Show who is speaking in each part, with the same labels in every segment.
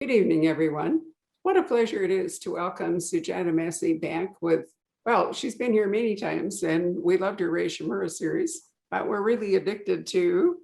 Speaker 1: Good evening, everyone. What a pleasure it is to welcome Sujata Massey back with, well, she's been here many times and we loved her Ray Shimura series, but we're really addicted to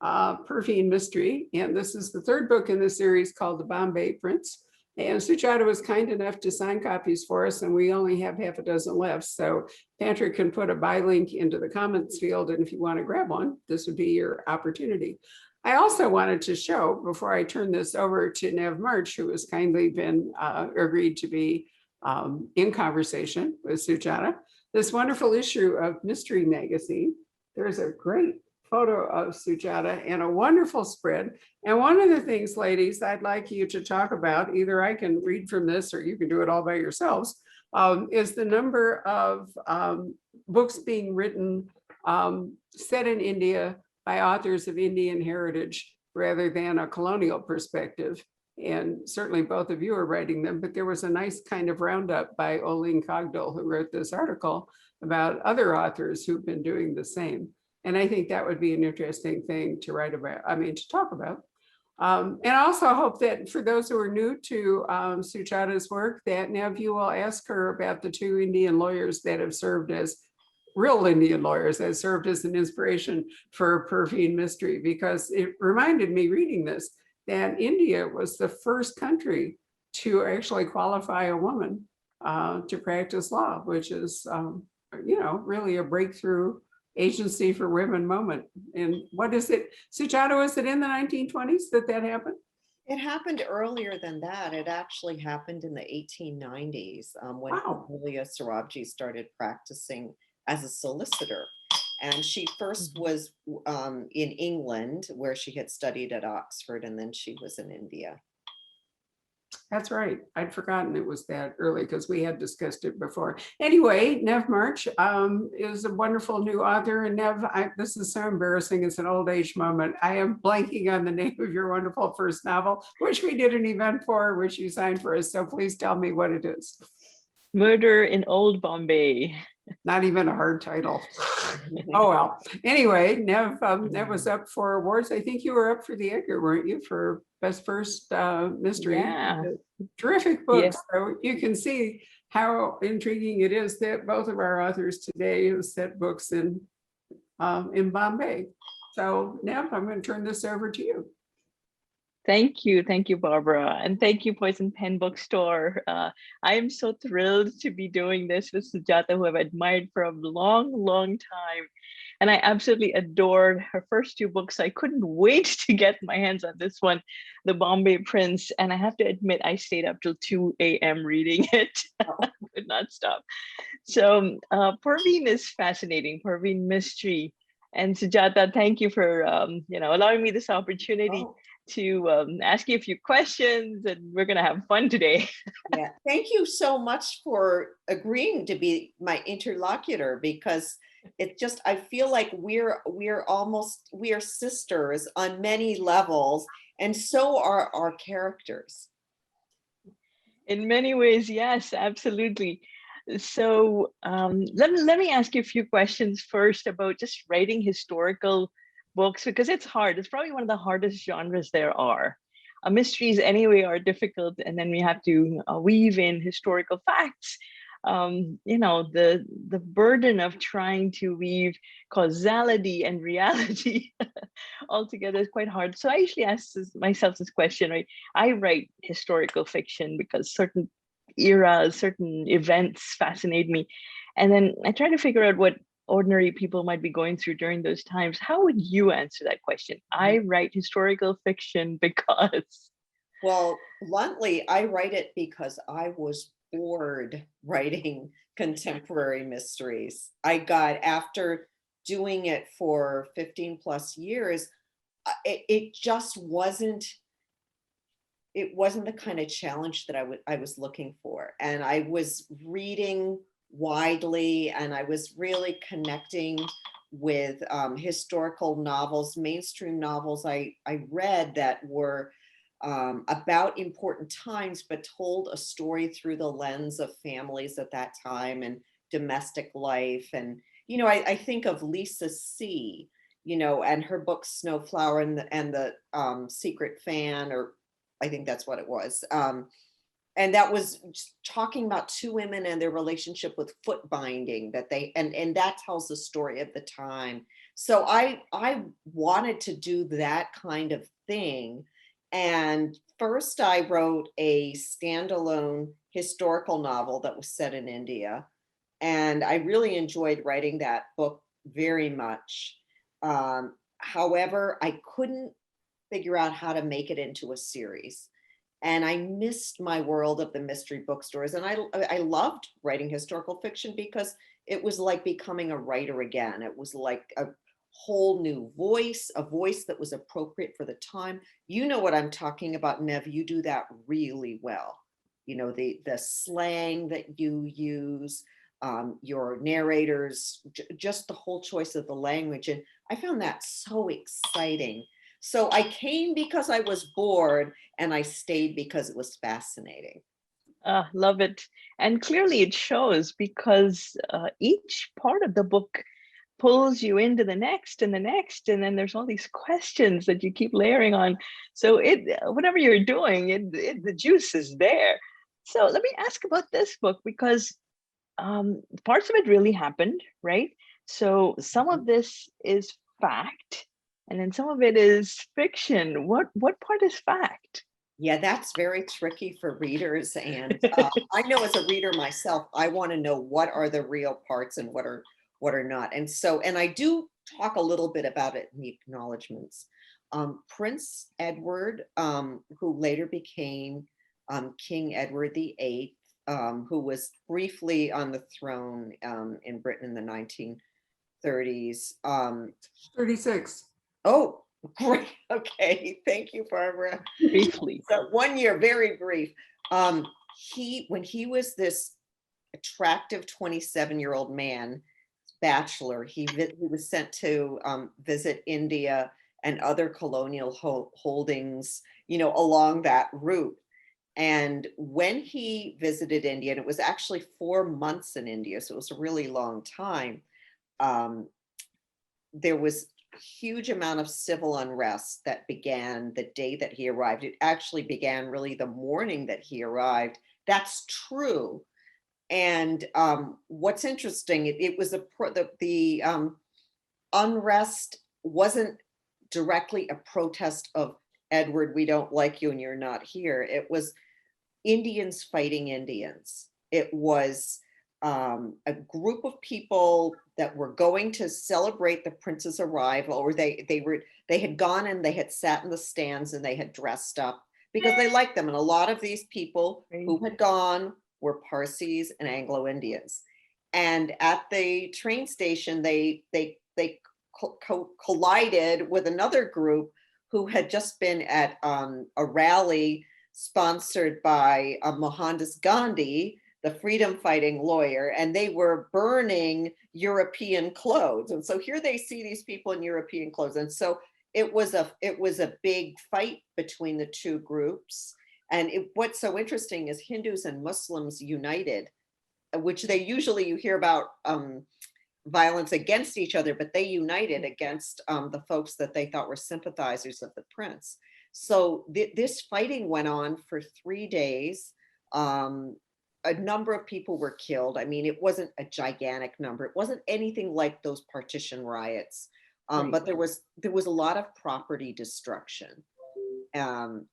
Speaker 1: Perfine Mystery. And this is the third book in the series called The Bombay Prince. And Sujata was kind enough to sign copies for us, and we only have half a dozen left. So Patrick can put a buy link into the comments field, and if you want to grab one, this would be your opportunity. I also wanted to show, before I turn this over to Nev March, who has kindly been agreed to be in conversation with Sujata, this wonderful issue of Mystery Magazine. There's a great photo of Sujata and a wonderful spread. And one of the things, ladies, I'd like you to talk about, either I can read from this or you can do it all by yourselves, is the number of books being written set in India by authors of Indian heritage rather than a colonial perspective. And certainly both of you are writing them, but there was a nice kind of roundup by Oline Cogdell, who wrote this article about other authors who've been doing the same. And I think that would be an interesting thing to write about, to talk about. And I also hope that for those who are new to Sujata's work, that Nev, you will ask her about the two Indian lawyers that have served as real Indian lawyers, that served as an inspiration for Perfine Mystery, because it reminded me reading this that India was the first country to actually qualify a woman to practice law, which is, really a breakthrough agency for women moment. And what is it, Sujata, was it in the 1920s that happened?
Speaker 2: It happened earlier than that. It actually happened in the 1890s when Julia Sarabji started practicing as a solicitor. And she first was in England, where she had studied at Oxford, and then she was in India.
Speaker 1: That's right. I'd forgotten it was that early because we had discussed it before. Anyway, Nev March is a wonderful new author. And Nev, this is so embarrassing. It's an old age moment. I am blanking on the name of your wonderful first novel, which we did an event for, which you signed for us. So please tell me what it is.
Speaker 3: Murder in Old Bombay.
Speaker 1: Not even a hard title. Oh, well. Anyway, Nev was up for awards. I think you were up for the Edgar, weren't you, for Best First Mystery?
Speaker 3: Yeah.
Speaker 1: Terrific book.
Speaker 3: Yeah.
Speaker 1: So you can see how intriguing it is that both of our authors today have set books in Bombay. So Nev, I'm going to turn this over to you.
Speaker 3: Thank you, Barbara, and thank you, Poison Pen Bookstore. I am so thrilled to be doing this with Sujata, who I've admired for a long, long time. And I absolutely adored her first two books. I couldn't wait to get my hands on this one, The Bombay Prince. And I have to admit, I stayed up till 2 a.m. reading it. I could not stop. So Perfine is fascinating, Perfine Mystery. And Sujata, thank you for allowing me this opportunity to ask you a few questions, and we're going to have fun today.
Speaker 2: Yeah, thank you so much for agreeing to be my interlocutor, because it just, I feel like we are sisters on many levels, and so are our characters.
Speaker 3: In many ways, yes, absolutely. So let me ask you a few questions first about just writing historical books, because it's hard. It's probably one of the hardest genres there are. Mysteries anyway are difficult, and then we have to weave in historical facts. The burden of trying to weave causality and reality altogether is quite hard. So I usually ask myself this question, right? I write historical fiction because certain eras, certain events fascinate me. And then I try to figure out what ordinary people might be going through during those times. How would you answer that question? I write historical fiction because...
Speaker 2: Well, bluntly, I write it because I was bored writing contemporary mysteries. I got, after doing it for 15 plus years, it just wasn't the kind of challenge that I was looking for. And I was reading widely, and I was really connecting with historical novels, mainstream novels I read that were about important times, but told a story through the lens of families at that time and domestic life. And, I think of Lisa C., and her book Snowflower and the Secret Fan, or I think that's what it was. And that was just talking about two women and their relationship with foot binding, that they, and that tells the story of the time. So I wanted to do that kind of thing. And first I wrote a standalone historical novel that was set in India. And I really enjoyed writing that book very much. However, I couldn't figure out how to make it into a series. And I missed my world of the mystery bookstores. And I loved writing historical fiction because it was like becoming a writer again. It was like a whole new voice, a voice that was appropriate for the time. You know what I'm talking about, Nev. You do that really well. You know, the slang that you use, your narrators, just the whole choice of the language. And I found that so exciting. So I came because I was bored, and I stayed because it was fascinating.
Speaker 3: Love it. And clearly it shows because each part of the book pulls you into the next and the next, and then there's all these questions that you keep layering on. So it, whatever you're doing, the juice is there. So let me ask about this book, because parts of it really happened, right? So some of this is fact, and then some of it is fiction. What part is fact?
Speaker 2: Yeah, that's very tricky for readers. And I know as a reader myself, I want to know what are the real parts and what are not. And so, and I do talk a little bit about it in the acknowledgements. Prince Edward, who later became King Edward VIII, who was briefly on the throne in Britain in the 1930s.
Speaker 1: 36.
Speaker 2: Oh, great. Okay. Thank you, Barbara.
Speaker 3: Briefly.
Speaker 2: So 1 year, very brief. When he was this attractive 27-year-old man, bachelor, he was sent to visit India and other colonial holdings, you know, along that route. And when he visited India, and it was actually 4 months in India, so it was a really long time, there was a huge amount of civil unrest that began the day that he arrived. It actually began really the morning that he arrived. That's true. And what's interesting, it was the unrest wasn't directly a protest of Edward, we don't like you and you're not here. It was Indians fighting Indians. It was a group of people that were going to celebrate the prince's arrival, or they had gone and they had sat in the stands and they had dressed up because they liked them. And a lot of these people who had gone were Parsis and Anglo-Indians. And at the train station, they collided with another group who had just been at a rally sponsored by Mohandas Gandhi, the freedom fighting lawyer, and they were burning European clothes. And so here they see these people in European clothes. And so it was a big fight between the two groups. And what's so interesting is Hindus and Muslims united, which they usually, you hear about violence against each other, but they united against the folks that they thought were sympathizers of the prince. So this fighting went on for 3 days. A number of people were killed. I mean, it wasn't a gigantic number. It wasn't anything like those partition riots, but there was a lot of property destruction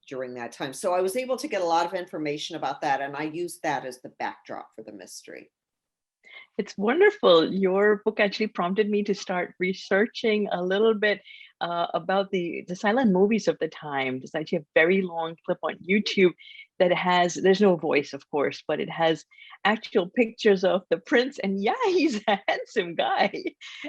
Speaker 2: during that time. So I was able to get a lot of information about that, and I used that as the backdrop for the mystery.
Speaker 3: It's wonderful. Your book actually prompted me to start researching a little bit about the silent movies of the time. There's actually a very long clip on YouTube that has, there's no voice, of course, but it has actual pictures of the prince. And yeah, he's a handsome guy.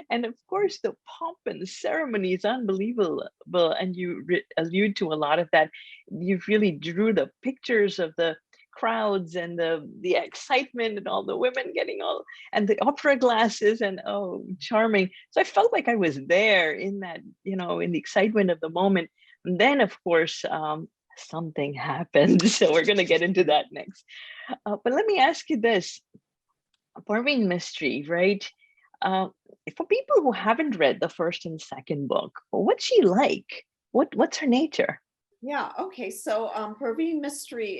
Speaker 3: And of course, the pomp and the ceremony is unbelievable. And you allude to a lot of that. You really drew the pictures of the crowds and the excitement and all the women getting all, and the opera glasses, and oh, charming. So I felt like I was there in that, you know, in the excitement of the moment. And then of course, something happened. So we're going to get into that next. But let me ask you this, Parveen Mystery, right? For people who haven't read the first and second book, what's she like? What's her nature?
Speaker 2: Yeah, okay. So Praveen Mystery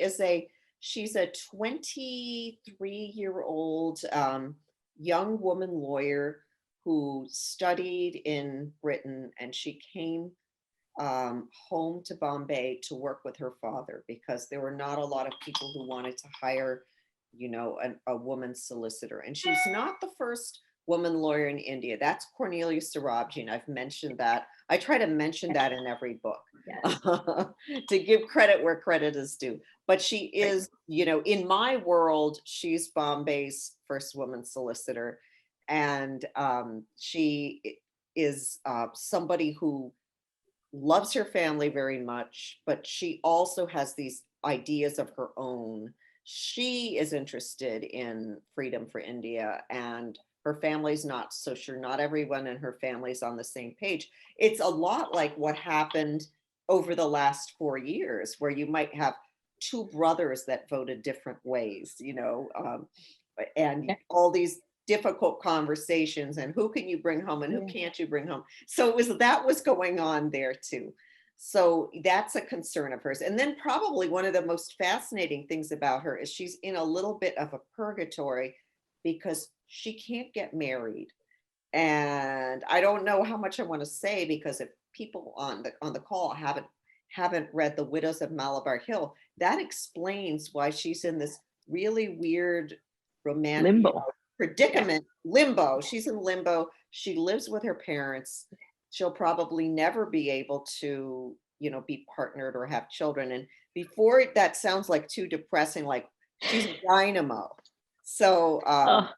Speaker 2: she's a 23-year-old young woman lawyer who studied in Britain, and she came home to Bombay to work with her father because there were not a lot of people who wanted to hire, a woman solicitor. And she's not the first woman lawyer in India. That's Cornelia Sarabji, and I've mentioned that. I try to mention that in every book
Speaker 3: Yes.
Speaker 2: to give credit where credit is due. But she is, in my world, she's Bombay's first woman solicitor. And she is somebody who loves her family very much, but she also has these ideas of her own. She is interested in freedom for India, and her family's not so sure. Not everyone in her family's on the same page. It's a lot like what happened over the last 4 years, where you might have two brothers that voted different ways, and
Speaker 3: Yeah.
Speaker 2: all these difficult conversations, and who can you bring home and who
Speaker 3: Yeah.
Speaker 2: can't you bring home. So that was going on there too. So that's a concern of hers. And then probably one of the most fascinating things about her is she's in a little bit of a purgatory because she can't get married. And I don't know how much I want to say, because if people on the call haven't read The Widows of Malabar Hill, that explains why she's in this really weird romantic
Speaker 3: Limbo.
Speaker 2: predicament, limbo. She's in limbo. She lives with her parents. She'll probably never be able to, be partnered or have children. And before that sounds like too depressing, like she's a dynamo. So
Speaker 3: Oh,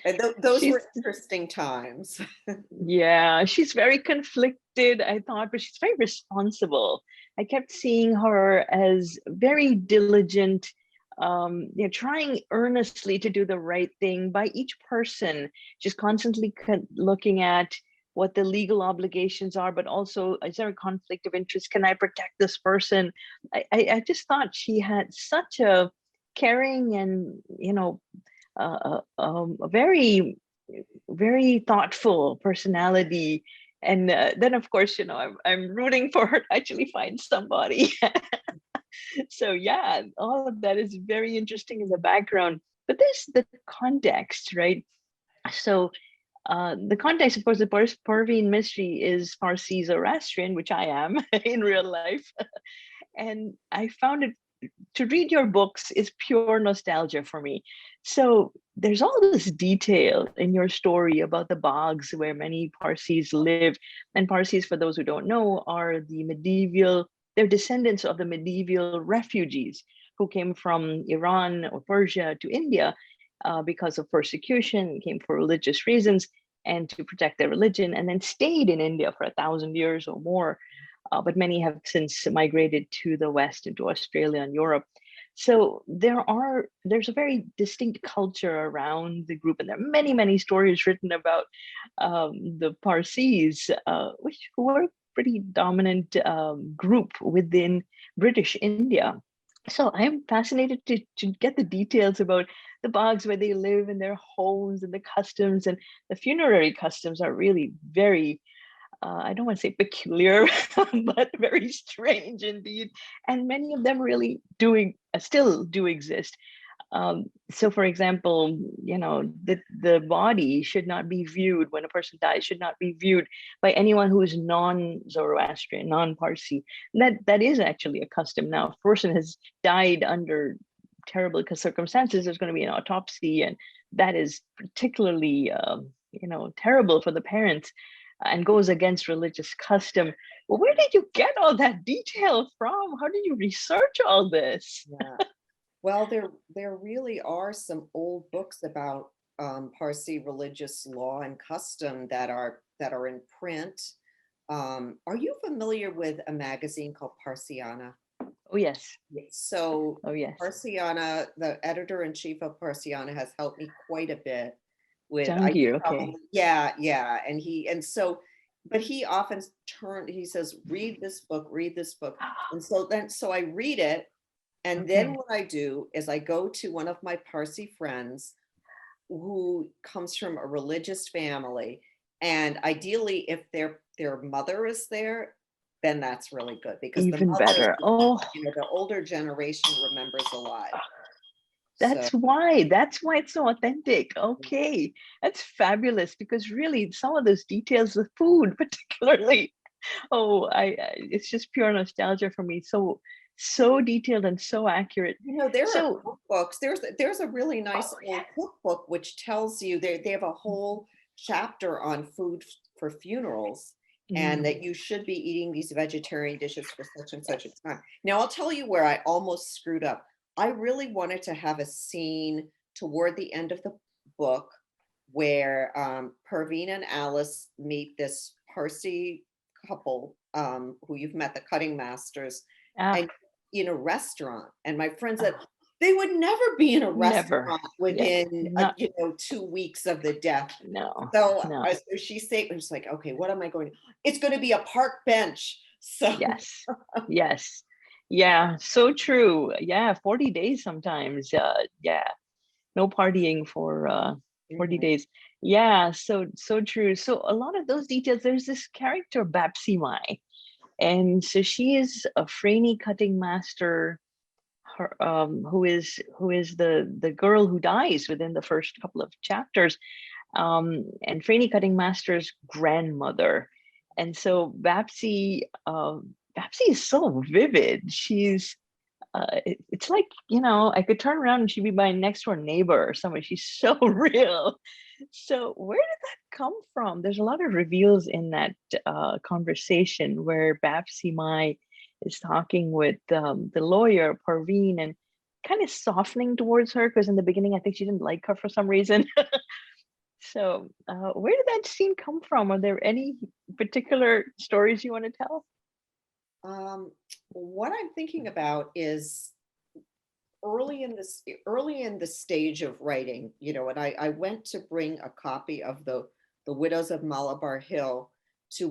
Speaker 2: and those
Speaker 3: she's
Speaker 2: were interesting times.
Speaker 3: yeah, she's very conflicted, I thought, but she's very responsible. I kept seeing her as very diligent, trying earnestly to do the right thing by each person. She's constantly looking at what the legal obligations are, but also, is there a conflict of interest? Can I protect this person? I just thought she had such a caring and, a very very thoughtful personality. And then, of course, I'm rooting for her to actually find somebody. So, yeah, all of that is very interesting in the background. But there's the context, right? So, the context, of course, the Parveen mystery is Parsi Zoroastrian, which I am in real life. And I found it to read your books is pure nostalgia for me. So there's all this detail in your story about the bogs where many Parsis live. And Parsis, for those who don't know, are they're descendants of the medieval refugees who came from Iran or Persia to India because of persecution, came for religious reasons and to protect their religion, and then stayed in India for 1,000 years or more. But many have since migrated to the West, into Australia and Europe. So there's a very distinct culture around the group, and there are many, many stories written about the Parsis, who were a pretty dominant group within British India. So I'm fascinated to get the details about the bogs where they live and their homes and the customs, and the funerary customs are really very I don't want to say peculiar, but very strange indeed. And many of them really still do exist. So, for example, the body should not be viewed when a person dies, should not be viewed by anyone who is non-Zoroastrian, non-Parsi. That is actually a custom now. If a person has died under terrible circumstances, there's going to be an autopsy, and that is particularly, terrible for the parents and goes against religious custom. Well, where did you get all that detail from? How did you research all this?
Speaker 2: Yeah. Well, there really are some old books about Parsi religious law and custom that are in print. Are you familiar with a magazine called Parsiana?
Speaker 3: Oh, yes.
Speaker 2: So
Speaker 3: Oh, yes.
Speaker 2: Parsiana, the editor-in-chief of Parsiana, has helped me quite a bit with, I
Speaker 3: Jangir,
Speaker 2: probably,
Speaker 3: okay.
Speaker 2: yeah. But he often he says, read this book. And so I read it. And then
Speaker 3: Okay.
Speaker 2: what I do is I go to one of my Parsi friends who comes from a religious family. And ideally, if their mother is there, then that's really good, because the
Speaker 3: Even
Speaker 2: mothers,
Speaker 3: better. Oh,
Speaker 2: the older generation remembers a lot. So
Speaker 3: that's why. That's why it's so authentic. Okay, that's fabulous, because really some of those details, the food particularly. Oh, it's just pure nostalgia for me. So detailed and so accurate.
Speaker 2: there are
Speaker 3: So
Speaker 2: cookbooks. There's a really nice old cookbook which tells you they have a whole chapter on food for funerals, and that you should be eating these vegetarian dishes for such and such a time. Now, I'll tell you where I almost screwed up. I really wanted to have a scene toward the end of the book where Perveen and Alice meet this Parsi couple who you've met, the cutting masters,
Speaker 3: ah,
Speaker 2: and in a restaurant. And my friend said they would never be in a
Speaker 3: never.
Speaker 2: restaurant
Speaker 3: Yeah,
Speaker 2: within
Speaker 3: not
Speaker 2: 2 weeks of the death.
Speaker 3: no,
Speaker 2: So,
Speaker 3: no.
Speaker 2: so she said, it was like, okay, what am I going to? It's going to be a park bench. So
Speaker 3: Yes, yes, yeah. So true. Yeah, 40 days sometimes. Yeah, no partying for 40
Speaker 2: mhm.
Speaker 3: days. Yeah, so true. So a lot of those details. There's this character Bapsi Mai, and so she is a Franey cutting master, who is the girl who dies within the first couple of chapters, and Franey cutting master's grandmother. And so Babsy is so vivid. She's it's like, I could turn around and she'd be my next door neighbor or somebody. She's so real. So where did that come from? There's a lot of reveals in that conversation where Babsy Mai is talking with the lawyer Parveen, and kind of softening towards her, because in the beginning I think she didn't like her for some reason. So where did that scene come from? Are there any particular stories you want to tell?
Speaker 2: Um, what I'm thinking about is early in the stage of writing, and I went to bring a copy of the Widows of Malabar Hill to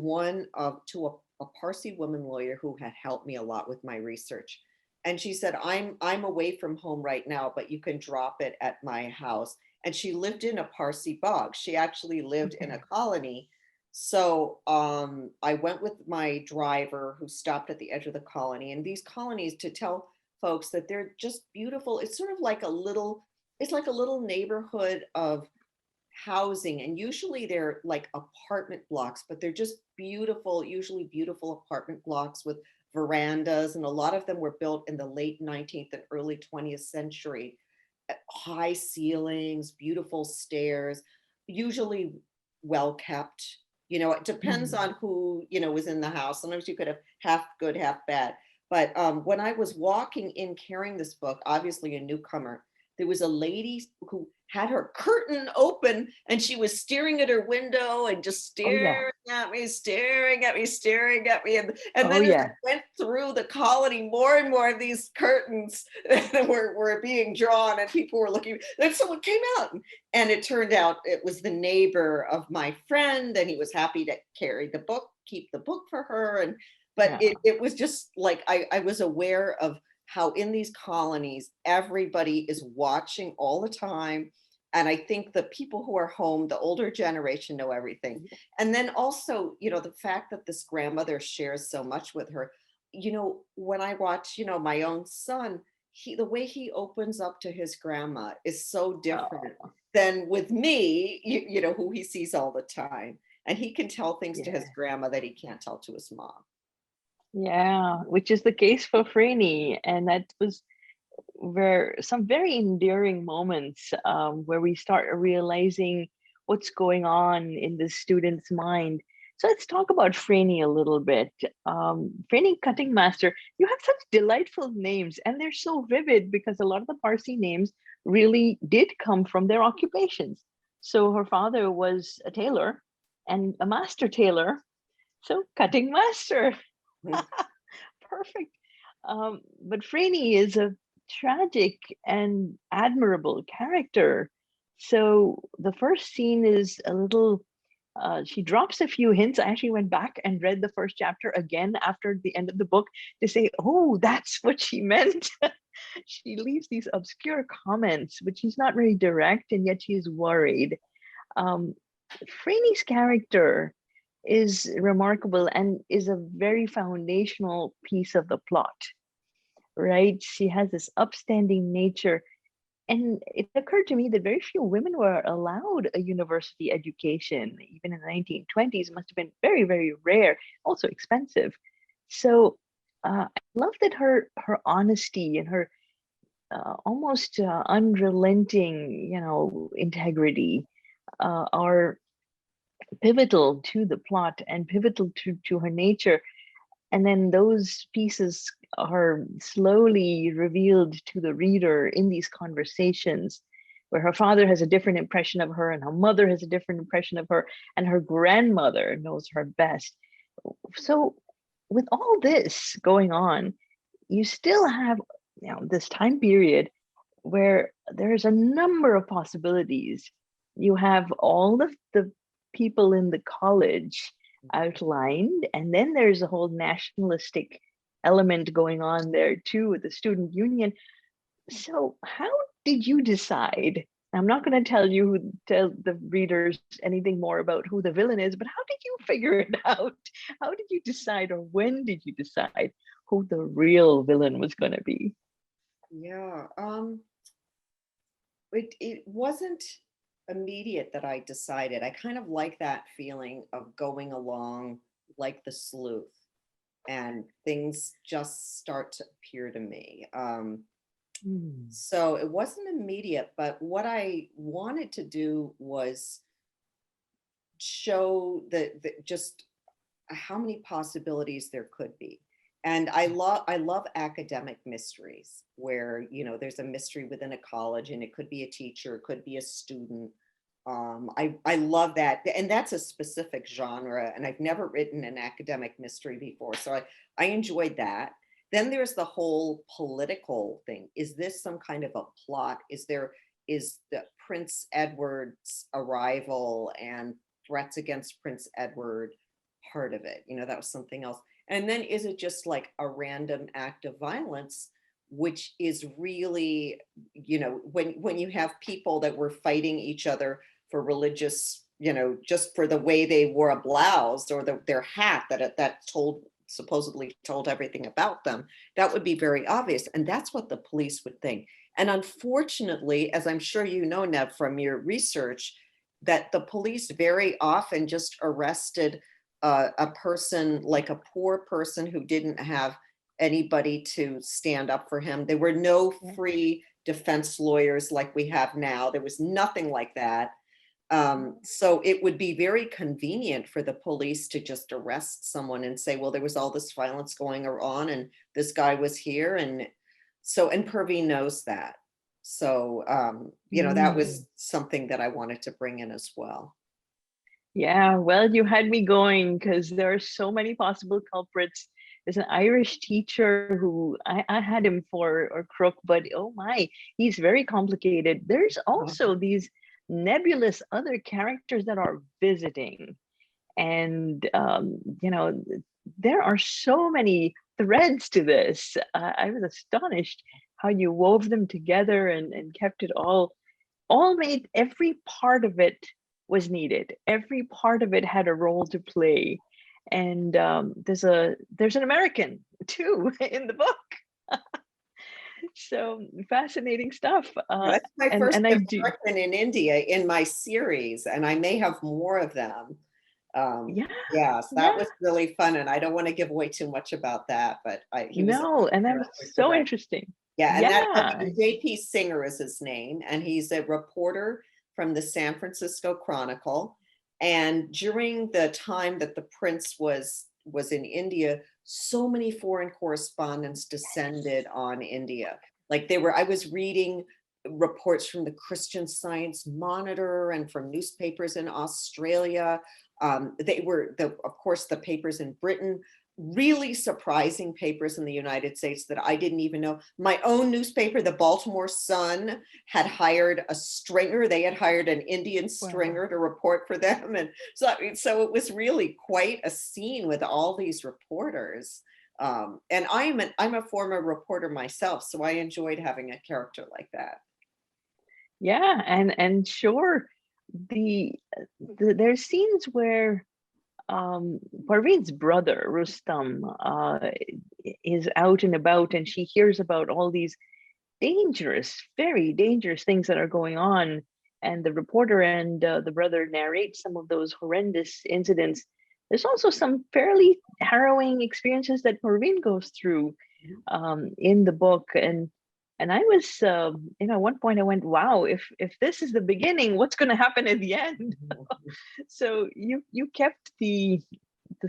Speaker 2: a Parsi woman lawyer who had helped me a lot with my research. And she said, I'm away from home right now, but you can drop it at my house. And she lived in a Parsi bog. She actually lived in a
Speaker 3: Okay.
Speaker 2: colony. So I went with my driver, who stopped at the edge of the colony. And these colonies, to tell folks that they're just beautiful. It's sort of like it's like a little neighborhood of housing. And usually they're like apartment blocks, but they're just beautiful, usually beautiful apartment blocks with verandas. And a lot of them were built in the late 19th and early 20th century. High ceilings, beautiful stairs, usually well kept. It depends
Speaker 3: Mm.
Speaker 2: on who, was in the house. Sometimes you could have half good, half bad. But when I was walking in carrying this book, obviously a newcomer, there was a lady who had her curtain open, and she was staring at her window and just
Speaker 3: Oh yeah.
Speaker 2: staring at me, staring at me. And
Speaker 3: Oh
Speaker 2: then as I
Speaker 3: yeah.
Speaker 2: went through the colony, more and more of these curtains were being drawn, and people were looking. Then someone came out, and it turned out it was the neighbor of my friend, and he was happy to carry the book, keep the book for her. But
Speaker 3: Yeah.
Speaker 2: it was just like I was aware of how in these colonies, everybody is watching all the time. And I think the people who are home, the older generation, know everything. And then also, the fact that this grandmother shares so much with her, when I watch, my own son, the way he opens up to his grandma is so different
Speaker 3: Oh
Speaker 2: than with me, who he sees all the time. And he can tell things to his
Speaker 3: yeah.
Speaker 2: grandma that he can't tell to his mom.
Speaker 3: Yeah, which is the case for Franny, and that was where some very endearing moments, where we start realizing what's going on in the student's mind. So let's talk about Franny a little bit. Franny Cutting Master, you have such delightful names, and they're so vivid because a lot of the Parsi names really did come from their occupations. So her father was a tailor and a master tailor, so Cutting Master. Perfect. But Franny is a tragic and admirable character. So the first scene is a little, she drops a few hints. I actually went back and read the first chapter again after the end of the book to say, oh, that's what she meant. She leaves these obscure comments, but she's not very direct, and yet she's worried. Um, Franny's character is remarkable and is a very foundational piece of the plot, right? She has this upstanding nature. And it occurred to me that very few women were allowed a university education, even in the 1920s. Must have been very, very rare, also expensive. So I love that her honesty and her almost unrelenting, integrity are pivotal to the plot and pivotal to her nature. And then those pieces are slowly revealed to the reader in these conversations where her father has a different impression of her and her mother has a different impression of her and her grandmother knows her best. So with all this going on, you still have this time period where there's a number of possibilities. You have all of the people in the college outlined, and then there's a whole nationalistic element going on there too with the student union. So how did you decide? I'm not going to tell the readers anything more about who the villain is, but how did you figure it out? How did you decide, or when did you decide who the real villain was going to be?
Speaker 2: Yeah. It wasn't immediate that I decided. I kind of like that feeling of going along like the sleuth and things just start to appear to me. So it wasn't immediate, but what I wanted to do was show the just how many possibilities there could be. And I love academic mysteries where, there's a mystery within a college and it could be a teacher, it could be a student. I love that. And that's a specific genre. And I've never written an academic mystery before. So I enjoyed that. Then there's the whole political thing. Is this some kind of a plot? Is the Prince Edward's arrival and threats against Prince Edward part of it? That was something else. And then is it just like a random act of violence, which is really, when you have people that were fighting each other for religious, just for the way they wore a blouse or their hat that supposedly told everything about them, that would be very obvious. And that's what the police would think. And unfortunately, as I'm sure you know, Nev, from your research, that the police very often just arrested a person, like a poor person who didn't have anybody to stand up for him. There were no free defense lawyers like we have now. There was nothing like that. So it would be very convenient for the police to just arrest someone and say, well, there was all this violence going on and this guy was here. And Pervy knows that. So, that was something that I wanted to bring in as well.
Speaker 3: Yeah, well, you had me going because there are so many possible culprits. There's an Irish teacher who I had him for a crook, but oh my, he's very complicated. There's also these nebulous other characters that are visiting. And, there are so many threads to this. I was astonished how you wove them together and kept it all made. Every part of it was needed. Every part of it had a role to play. And there's an American too in the book. So fascinating stuff.
Speaker 2: That's my first
Speaker 3: and I do.
Speaker 2: American in India in my series, and I may have more of them. Yes, that was really fun, and I don't want to give away too much about that, but he was
Speaker 3: and that was so interesting.
Speaker 2: Yeah, and that JP Singer is his name, and he's a reporter from the San Francisco Chronicle. And during the time that the prince was in India, so many foreign correspondents descended on India. Like I was reading reports from the Christian Science Monitor and from newspapers in Australia. They were, of course, the papers in Britain, really surprising papers in the United States that I didn't even know. My own newspaper, the Baltimore Sun, had hired a stringer. They had hired an Indian stringer to report for them. And so it was really quite a scene with all these reporters. And I'm a former reporter myself, so I enjoyed having a character like that.
Speaker 3: Yeah, and sure, there's scenes where Parveen's brother, Rustam, is out and about, and she hears about all these dangerous, very dangerous things that are going on. And the reporter and the brother narrate some of those horrendous incidents. There's also some fairly harrowing experiences that Parveen goes through in the book. And I was, at one point I went, wow, if this is the beginning, what's going to happen at the end? So you kept the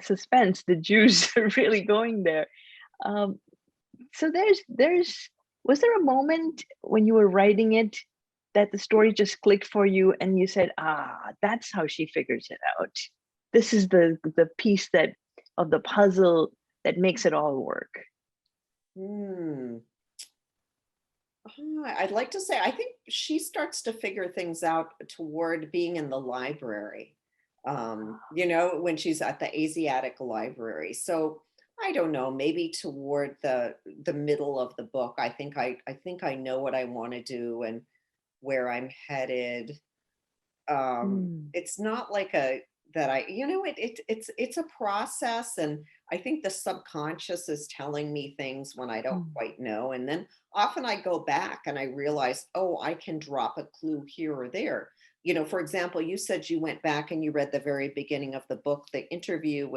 Speaker 3: suspense, the juice really going there. So was there a moment when you were writing it that the story just clicked for you and you said, that's how she figures it out. This is the piece of the puzzle that makes it all work.
Speaker 2: I'd like to say, I think she starts to figure things out toward being in the library, when she's at the Asiatic library. So I don't know, maybe toward the middle of the book, I think I know what I want to do and where I'm headed. It's not like it's a process, and I think the subconscious is telling me things when I don't quite know. And then often I go back and I realize, oh, I can drop a clue here or there. For example, you said you went back and you read the very beginning of the book, the interview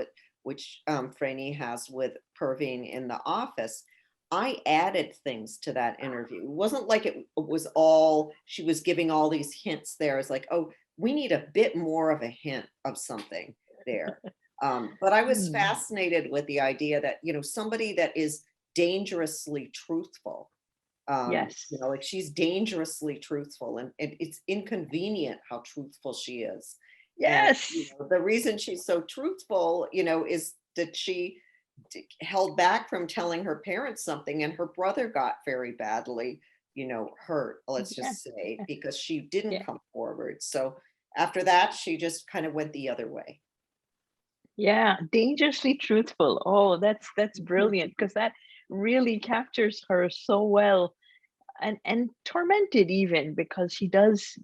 Speaker 2: which Franny has with Parveen in the office. I added things to that interview. It wasn't like it was all, she was giving all these hints there. It's like, oh, we need a bit more of a hint of something there. But I was fascinated with the idea that, somebody that is dangerously truthful,
Speaker 3: Yes.
Speaker 2: like she's dangerously truthful, and it's inconvenient how truthful she is.
Speaker 3: Yes.
Speaker 2: And the reason she's so truthful, is that she held back from telling her parents something, and her brother got very badly, hurt, let's just say, because she didn't come forward. So after that, she just kind of went the other way.
Speaker 3: Yeah, dangerously truthful. Oh, that's brilliant, because that really captures her so well. And tormented, even, because she does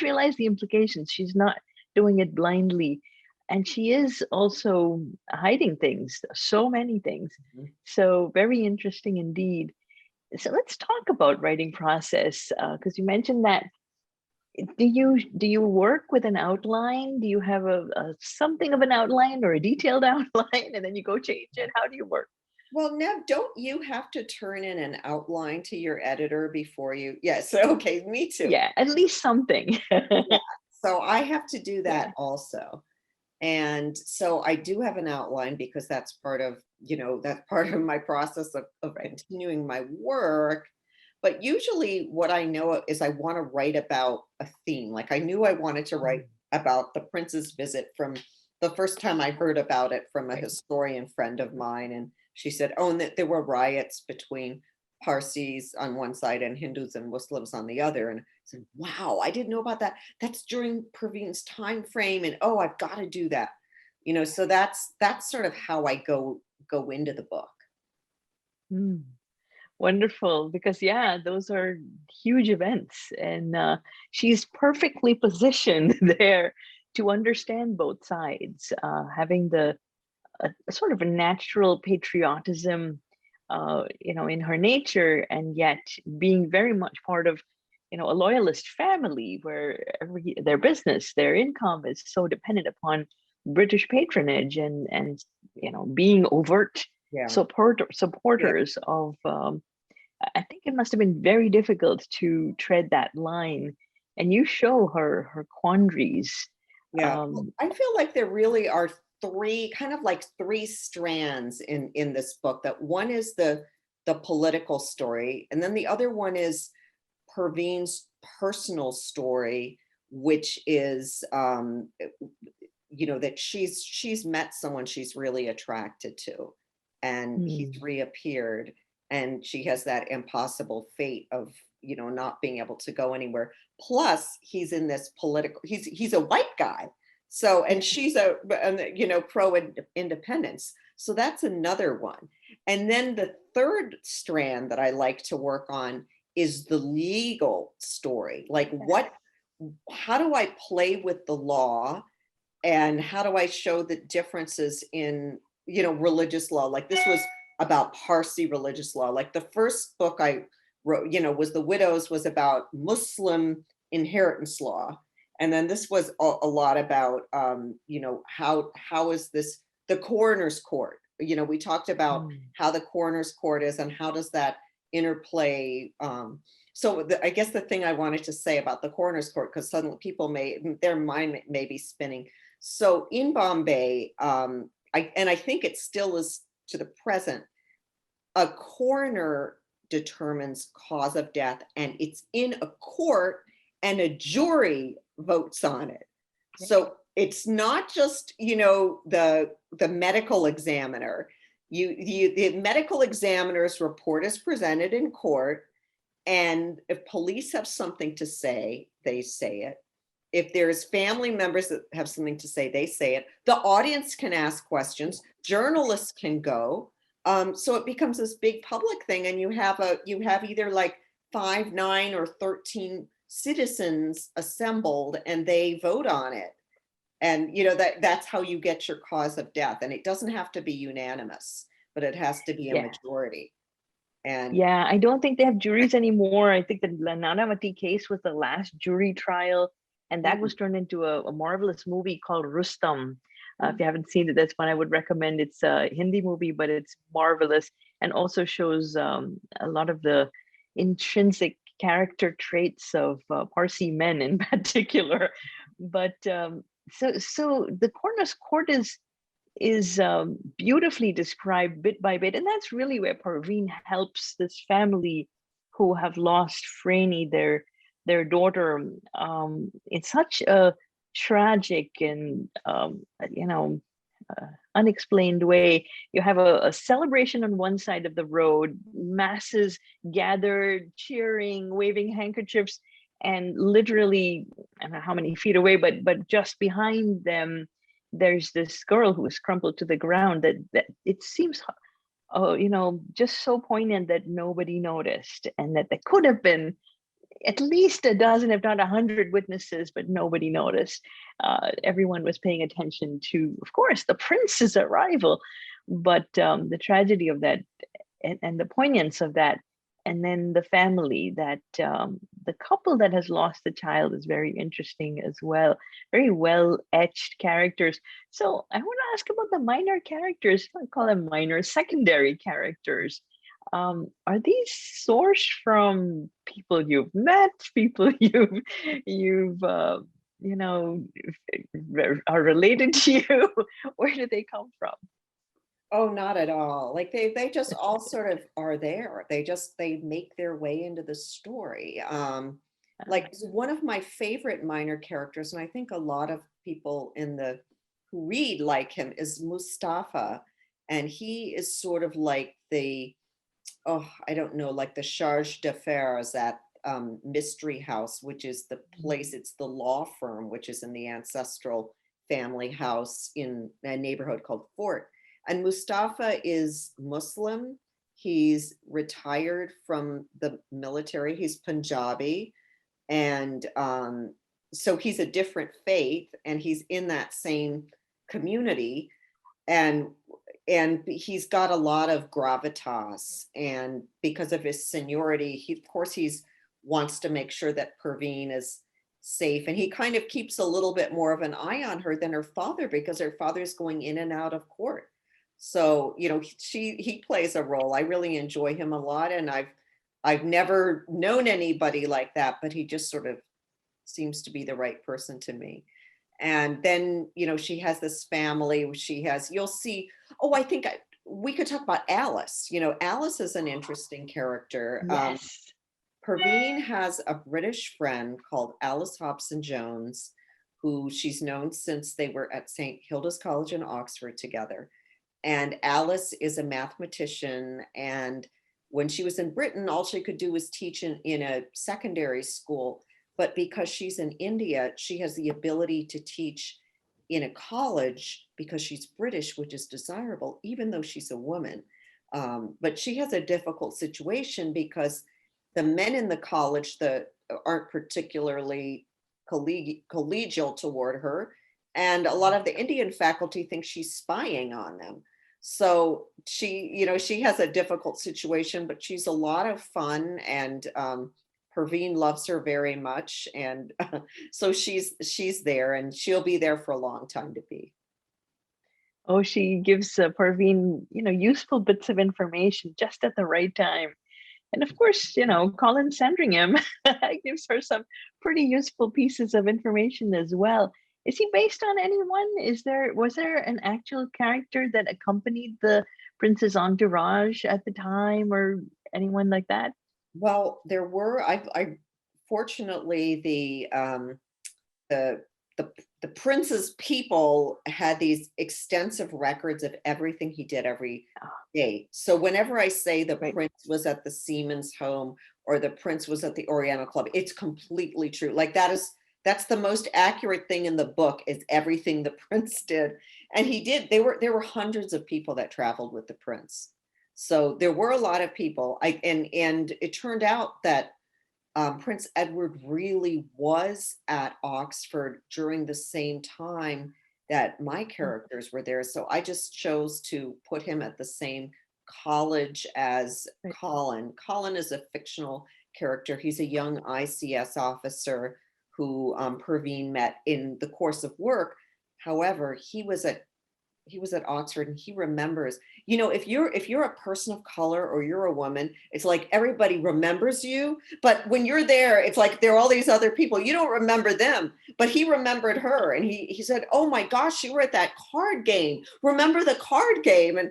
Speaker 3: realize the implications. She's not doing it blindly, and she is also hiding things, so many things. So very interesting indeed. So let's talk about writing process, because you mentioned that. Do you work with an outline? Do you have a something of an outline or a detailed outline, and then you go change it? How do you work?
Speaker 2: Well, Nev, don't you have to turn in an outline to your editor before you? Yes. Okay, me too.
Speaker 3: Yeah, at least something.
Speaker 2: So I have to do that also. And so I do have an outline, because that's part of, that's part of my process of continuing my work. But usually what I know is I want to write about a theme. Like I knew I wanted to write about the prince's visit from the first time I heard about it from a historian friend of mine. And she said, oh, and that there were riots between Parsis on one side and Hindus and Muslims on the other. And I said, wow, I didn't know about that. That's during Parveen's time frame. And oh, I've got to do that. So that's sort of how I go into the book.
Speaker 3: Wonderful, because those are huge events, and she's perfectly positioned there to understand both sides, having a sort of a natural patriotism, in her nature, and yet being very much part of, a loyalist family where their business, their income is so dependent upon British patronage, and being overt supporters of. I think it must have been very difficult to tread that line, and you show her quandaries.
Speaker 2: I feel like there really are three strands in this book. That one is the political story, and then the other one is Parveen's personal story, which is that she's met someone she's really attracted to, and he's reappeared, and she has that impossible fate of not being able to go anywhere. Plus he's in this political, he's a white guy, so, and she's a pro independence, so that's another one. And then the third strand that I like to work on is the legal story. Like how do I play with the law and how do I show the differences in, religious law? Like this was about Parsi religious law. Like the first book I wrote, was The Widows, was about Muslim inheritance law. And then this was a lot about, how is this, the coroner's court. We talked about how the coroner's court is and how does that interplay. I guess the thing I wanted to say about the coroner's court, because suddenly their mind may be spinning. So in Bombay, I think it still is to the present, a coroner determines cause of death and it's in a court and a jury votes on it. So it's not just, the medical examiner. The medical examiner's report is presented in court, and if police have something to say, they say it. If there's family members that have something to say, they say it. The audience can ask questions, journalists can go. So it becomes this big public thing, and you have either like 5, 9, or 13 citizens assembled, and they vote on it. And that's how you get your cause of death. And it doesn't have to be unanimous, but it has to be a majority. And
Speaker 3: yeah, I don't think they have juries anymore. I think the Nanavati case was the last jury trial, and that was turned into a marvelous movie called Rustam. If you haven't seen it, that's one I would recommend. It's a Hindi movie, but it's marvelous and also shows a lot of the intrinsic character traits of Parsi men in particular. But so the coroner's court is beautifully described bit by bit, and that's really where Parveen helps this family who have lost Franny, their daughter, in such a tragic and unexplained way. You have a celebration on one side of the road, masses gathered, cheering, waving handkerchiefs, and literally, I don't know how many feet away, but just behind them, there's this girl who is crumpled to the ground. That it seems, just so poignant that nobody noticed, and that there could have been at least a dozen, if not 100 witnesses, but nobody noticed. Everyone was paying attention to, of course, the prince's arrival, but the tragedy of that and the poignance of that, and then the family that the couple that has lost the child is very interesting as well. Very well etched characters. So I want to ask about the minor characters. I call them minor, secondary characters. Are these sourced from people you've met, people you've are related to you? Where do they come from?
Speaker 2: oh, not at all. Like they just all sort of are there. They make their way into the story. Like one of my favorite minor characters, and I think a lot of people who read like him, is Mustafa. And he is sort of like I don't know, like the charge d'affaires at Mystery House, which is the place, it's the law firm, which is in the ancestral family house in a neighborhood called Fort. And Mustafa is Muslim. He's retired from the military. He's Punjabi. And so he's a different faith, and he's in that same community. And he's got a lot of gravitas, and because of his seniority, he wants to make sure that Perveen is safe, and he kind of keeps a little bit more of an eye on her than her father, because her father's going in and out of court. So he plays a role. I really enjoy him a lot, and I've never known anybody like that, but he just sort of seems to be the right person to me. And then, she has this family. You'll see, I think we could talk about Alice. Alice is an interesting character.
Speaker 3: Yes.
Speaker 2: Perveen has a British friend called Alice Hobson Jones, who she's known since they were at St. Hilda's College in Oxford together. And Alice is a mathematician. And when she was in Britain, all she could do was teach in a secondary school. But because she's in India, she has the ability to teach in a college because she's British, which is desirable, even though she's a woman. But she has a difficult situation because the men in the college that aren't particularly collegial toward her. And a lot of the Indian faculty think she's spying on them. So she, she has a difficult situation, but she's a lot of fun, and Perveen loves her very much. And so she's there, and she'll be there for a long time to be.
Speaker 3: Oh, she gives Parveen, useful bits of information just at the right time. And of course, Colin Sandringham gives her some pretty useful pieces of information as well. Is he based on anyone? Was there an actual character that accompanied the prince's entourage at the time, or anyone like that?
Speaker 2: Well, there were, I fortunately, the the prince's people had these extensive records of everything he did every day. So whenever I say the prince was at the Seaman's home or the prince was at the Oriental Club, it's completely true. Like that's the most accurate thing in the book, is everything the prince did. And he did. There were hundreds of people that traveled with the prince. So there were a lot of people. And it turned out that Prince Edward really was at Oxford during the same time that my characters were there. So I just chose to put him at the same college as Colin. Colin is a fictional character. He's a young ICS officer who Perveen met in the course of work. However, he was at Oxford, and he remembers, if you're a person of color or you're a woman, it's like everybody remembers you. But when you're there, it's like there are all these other people. You don't remember them, but he remembered her. And he said, oh my gosh, you were at that card game. Remember the card game? And,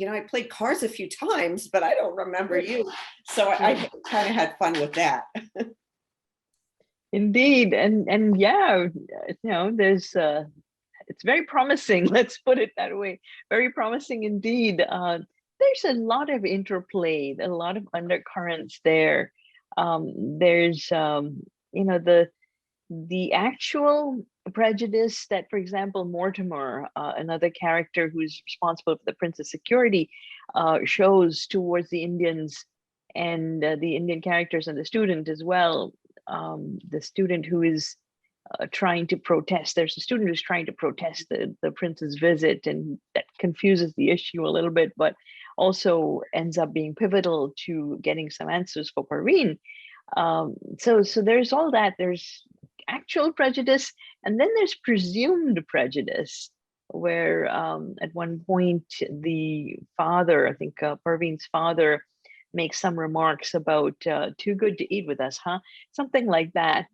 Speaker 2: I played cards a few times, but I don't remember you. So I kind of had fun with that.
Speaker 3: Indeed. And yeah, there's it's very promising. Let's put it that way. Very promising indeed. There's a lot of interplay, a lot of undercurrents there. There's, the actual prejudice that, for example, Mortimer, another character who's responsible for the prince's security, shows towards the Indians, and the Indian characters, and the student as well. The student who is trying to protest. There's a student who's trying to protest the prince's visit, and that confuses the issue a little bit, but also ends up being pivotal to getting some answers for Parveen. So there's all that. There's actual prejudice, and then there's presumed prejudice, where at one point the father, I think Parveen's father, make some remarks about too good to eat with us, huh? Something like that.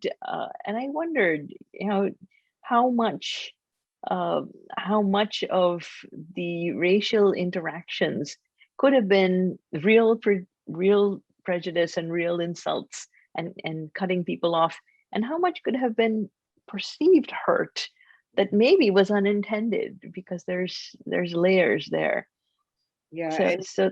Speaker 3: And I wondered, how much of the racial interactions could have been real prejudice and real insults and cutting people off, and how much could have been perceived hurt that maybe was unintended, because there's layers there.
Speaker 2: Yeah.
Speaker 3: So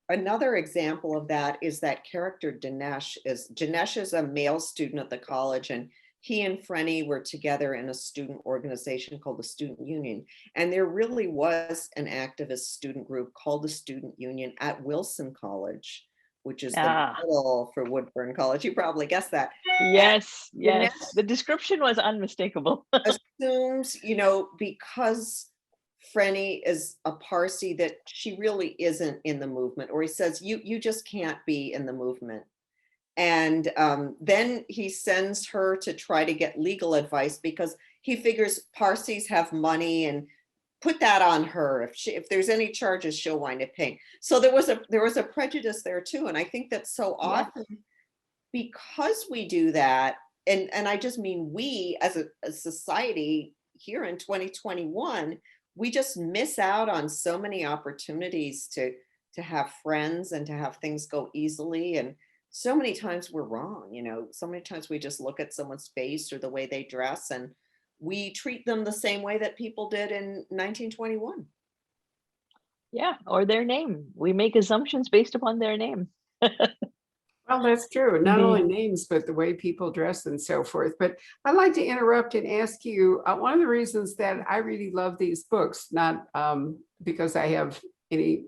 Speaker 2: another example of that is that character Dinesh is a male student at the college, and he and Frenny were together in a student organization called the Student Union. And there really was an activist student group called the Student Union at Wilson College, which is the middle for Woodburn College. You probably guessed that.
Speaker 3: Yes. The description was unmistakable.
Speaker 2: Assumes, because Frenny is a Parsi, that she really isn't in the movement, or he says, you just can't be in the movement. And then he sends her to try to get legal advice, because he figures Parsis have money, and put that on her. If there's any charges, she'll wind up paying. So there was a prejudice there too. And I think that so often, because we do that, and I just mean we as a society here in 2021, we just miss out on so many opportunities to have friends and to have things go easily. And so many times we're wrong, so many times we just look at someone's face or the way they dress, and we treat them the same way that people did in 1921.
Speaker 3: Yeah, or their name. We make assumptions based upon their name.
Speaker 1: Well, that's true. Not only names, but the way people dress and so forth. But I'd like to interrupt and ask you, one of the reasons that I really love these books, not because I have any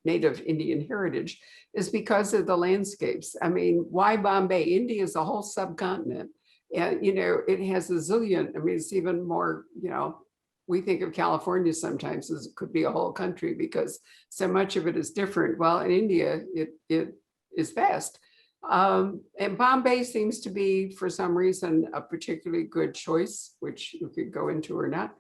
Speaker 1: native Indian heritage, is because of the landscapes. I mean, why Bombay? India is a whole subcontinent. And, it has a zillion, I mean, it's even more, we think of California sometimes as it could be a whole country because so much of it is different. Well, in India, it is vast. And Bombay seems to be, for some reason, a particularly good choice, which you could go into or not,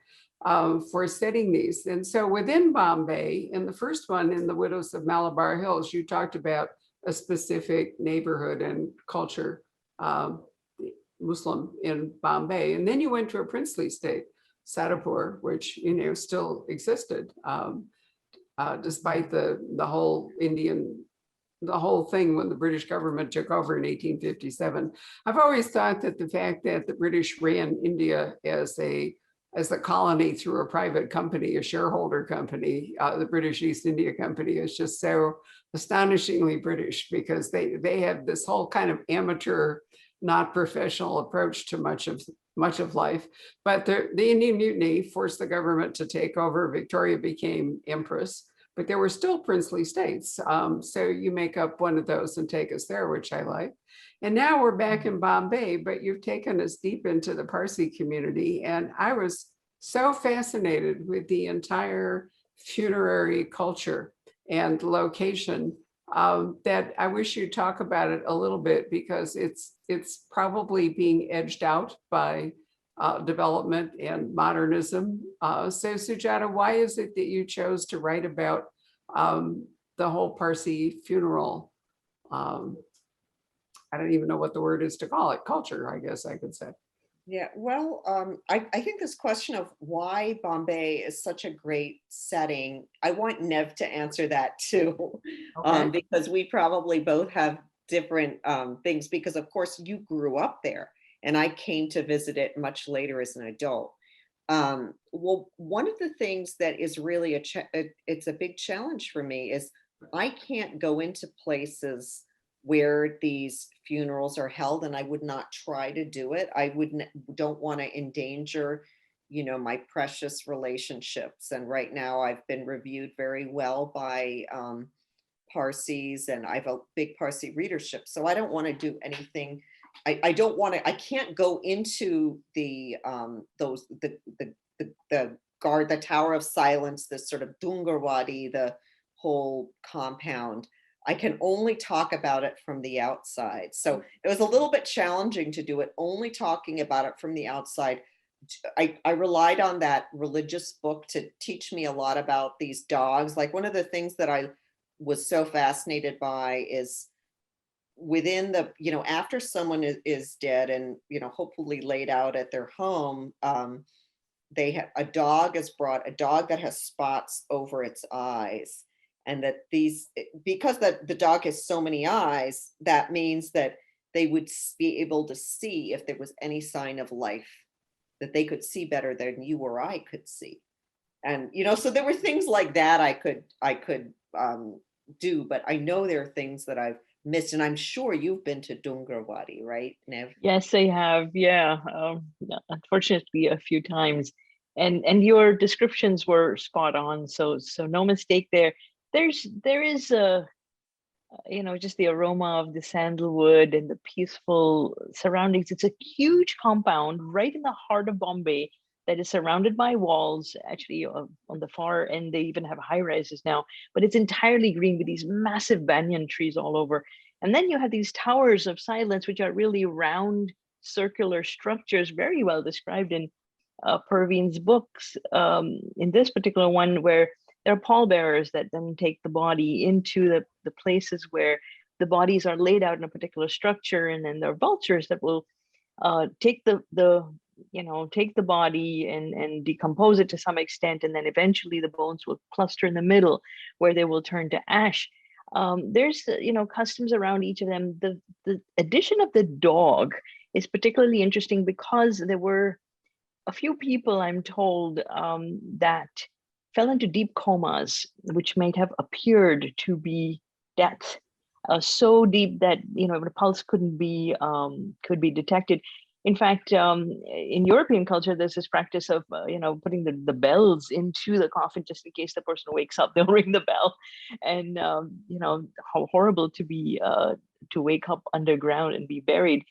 Speaker 1: for setting these. And so within Bombay, in the first one, in the Widows of Malabar Hills, you talked about a specific neighborhood and culture, Muslim in Bombay. And then you went to a princely state, Sadapur, which, still existed, despite the whole the whole thing when the British government took over in 1857. I've always thought that the fact that the British ran India as a colony through a private company, a shareholder company, the British East India Company, is just so astonishingly British, because they have this whole kind of amateur, not professional approach to much of life. But the Indian Mutiny forced the government to take over. Victoria became empress, but there were still princely states. So you make up one of those and take us there, which I like. And now we're back in Bombay, but you've taken us deep into the Parsi community. And I was so fascinated with the entire funerary culture and location that I wish you'd talk about it a little bit, because it's probably being edged out by development and modernism. So Sujata, why is it that you chose to write about the whole Parsi funeral? I don't even know what the word is to call it, culture, I guess I could say.
Speaker 2: Yeah, well, I think this question of why Bombay is such a great setting, I want Nev to answer that too,
Speaker 1: Okay.
Speaker 2: because we probably both have different things, because of course you grew up there and I came to visit it much later as an adult. Well, one of the things that is really it's a big challenge for me is I can't go into places where these funerals are held, and I would not try to do it. I don't want to endanger, my precious relationships. And right now I've been reviewed very well by Parsis, and I have a big Parsi readership. So I don't want to do anything. I don't want to, I can't go into the Tower of Silence, this sort of Dungarwadi, the whole compound. I can only talk about it from the outside. So it was a little bit challenging to do it, only talking about it from the outside. I relied on that religious book to teach me a lot about these dogs. Like, one of the things that I was so fascinated by is within the, after someone is dead and, hopefully laid out at their home, they have a dog that has spots over its eyes. And that because the dog has so many eyes, that means that they would be able to see if there was any sign of life, that they could see better than you or I could see. And, so there were things like that I could do, but I know there are things that I've missed. And I'm sure you've been to Dungarwadi, right, Nev?
Speaker 3: Yes, I have. Yeah, unfortunately, a few times, and your descriptions were spot on. So no mistake there. There is a, just the aroma of the sandalwood and the peaceful surroundings. It's a huge compound right in the heart of Bombay that is surrounded by walls. Actually, on the far end, they even have high rises now, but it's entirely green with these massive banyan trees all over. And then you have these towers of silence, which are really round circular structures, very well described in Perveen's books. In this particular one, where there are pallbearers that then take the body into the places where the bodies are laid out in a particular structure, and then there are vultures that will take the body and decompose it to some extent, and then eventually the bones will cluster in the middle where they will turn to ash. There's customs around each of them. The addition of the dog is particularly interesting because there were a few people, I'm told, that fell into deep comas, which might have appeared to be death, so deep that the pulse couldn't be detected. In fact, in European culture, there's this practice of putting the bells into the coffin just in case the person wakes up. They'll ring the bell, and how horrible to be to wake up underground and be buried.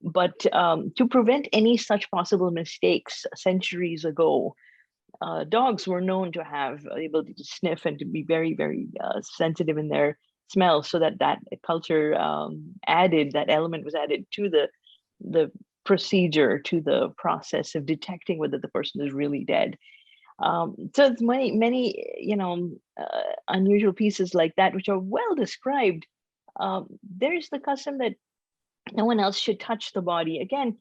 Speaker 3: But to prevent any such possible mistakes centuries ago, dogs were known to have the ability to sniff and to be very, very sensitive in their smell, so that culture added, that element was added to the procedure, to the process of detecting whether the person is really dead. So it's many, unusual pieces like that, which are well described. There's the custom that no one else should touch the body. Again,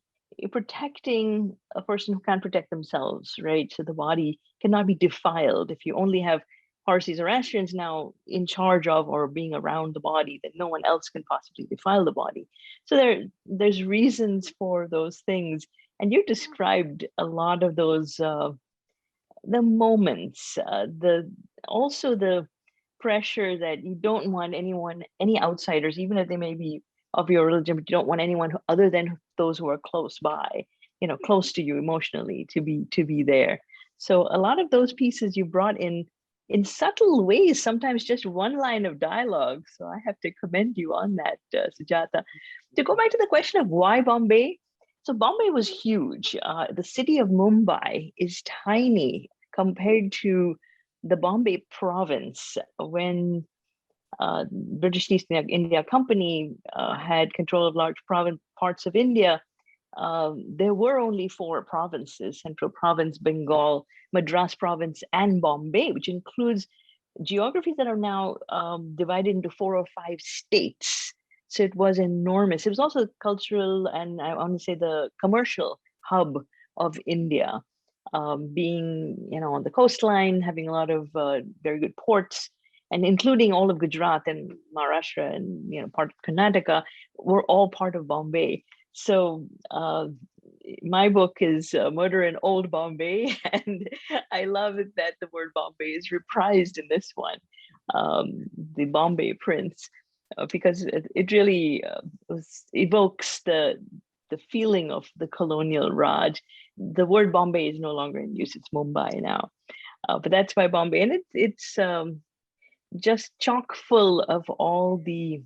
Speaker 3: protecting a person who can't protect themselves, right? So the body cannot be defiled. If you only have Parsis or Astrians now in charge of or being around the body, then no one else can possibly defile the body. So there's reasons for those things. And you described a lot of those, the moments, also the pressure that you don't want anyone, any outsiders, even if they may be of your religion, but you don't want anyone other than those who are close by, close to you emotionally, to be there. So a lot of those pieces you brought in subtle ways, sometimes just one line of dialogue. So I have to commend you on that, Sujata. To go back to the question of why Bombay. So Bombay was huge. The city of Mumbai is tiny compared to the Bombay province. When British East India Company had control of large parts of India, there were only 4 provinces: Central Province, Bengal, Madras Province, and Bombay, which includes geographies that are now divided into 4 or 5 states. So it was enormous. It was also the cultural, and I want to say the commercial hub of India, being on the coastline, having a lot of very good ports, and including all of Gujarat and Maharashtra and part of Karnataka were all part of Bombay. So my book is Murder in Old Bombay, and I love it that the word Bombay is reprised in this one, the Bombay Prince, because it really evokes the feeling of the colonial Raj. The word Bombay is no longer in use; it's Mumbai now, but that's why Bombay, and it's just chock full of all the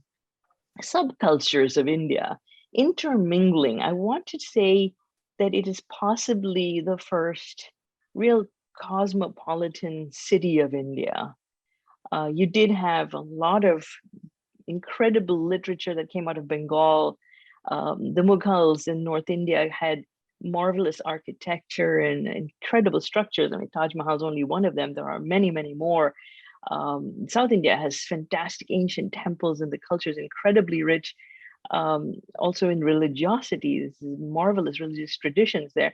Speaker 3: subcultures of India intermingling. I want to say that it is possibly the first real cosmopolitan city of India. You did have a lot of incredible literature that came out of Bengal. The Mughals in North India had marvelous architecture and incredible structures. I mean, Taj Mahal is only one of them. There are many, many more. South India has fantastic ancient temples, and the culture is incredibly rich. Also in religiosity, this is marvelous religious traditions there.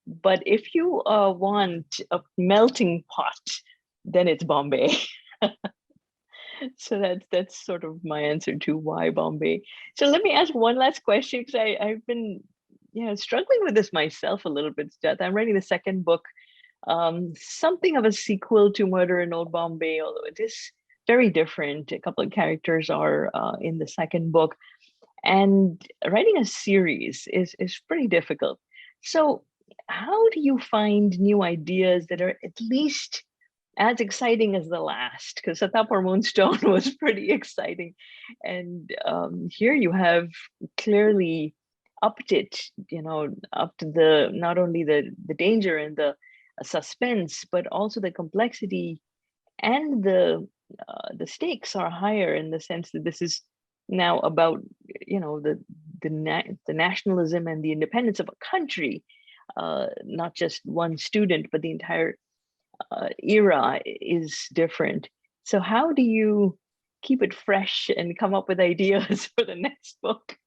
Speaker 3: But if you want a melting pot, then it's Bombay. So that's sort of my answer to why Bombay. So let me ask one last question, because I've been struggling with this myself a little bit, Sujata. I'm writing the second book, something of a sequel to Murder in Old Bombay, although it is very different. A couple of characters are in the second book, and writing a series is pretty difficult. So how do you find new ideas that are at least as exciting as the last? Because Satapur Moonstone was pretty exciting, and here you have clearly upped it, up to the not only the danger and the suspense, but also the complexity, and the stakes are higher, in the sense that this is now about the nationalism and the independence of a country, not just one student, but the entire era is different. So how do you keep it fresh and come up with ideas for the next book?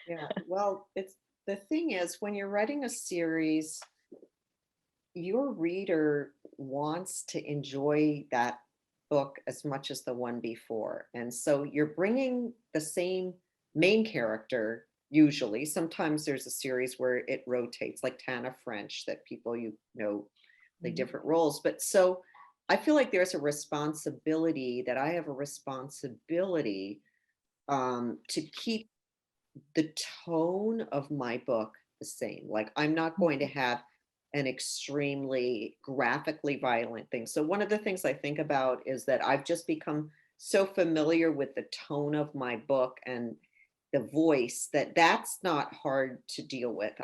Speaker 2: Yeah, well, the thing is, when you're writing a series, your reader wants to enjoy that book as much as the one before. And so you're bringing the same main character, usually. Sometimes there's a series where it rotates, like Tana French, that people play different roles. But so I feel like there's a responsibility, that I have a responsibility to keep the tone of my book the same. Like, I'm not going to have an extremely graphically violent thing. So one of the things I think about is that I've just become so familiar with the tone of my book, and the voice, that's not hard to deal with.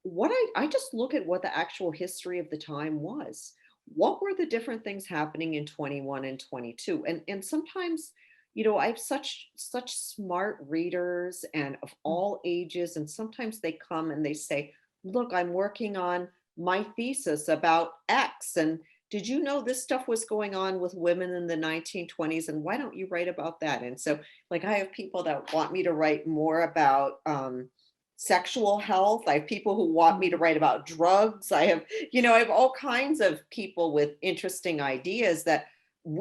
Speaker 2: What I just look at what the actual history of the time was. What were the different things happening in 21 and 22? And sometimes, I have such smart readers and of all ages, and sometimes they come and they say, look, I'm working on my thesis about X, and did you know this stuff was going on with women in the 1920s, and why don't you write about that? And so, like, I have people that want me to write more about sexual health. I have people who want me to write about drugs. I have all kinds of people with interesting ideas that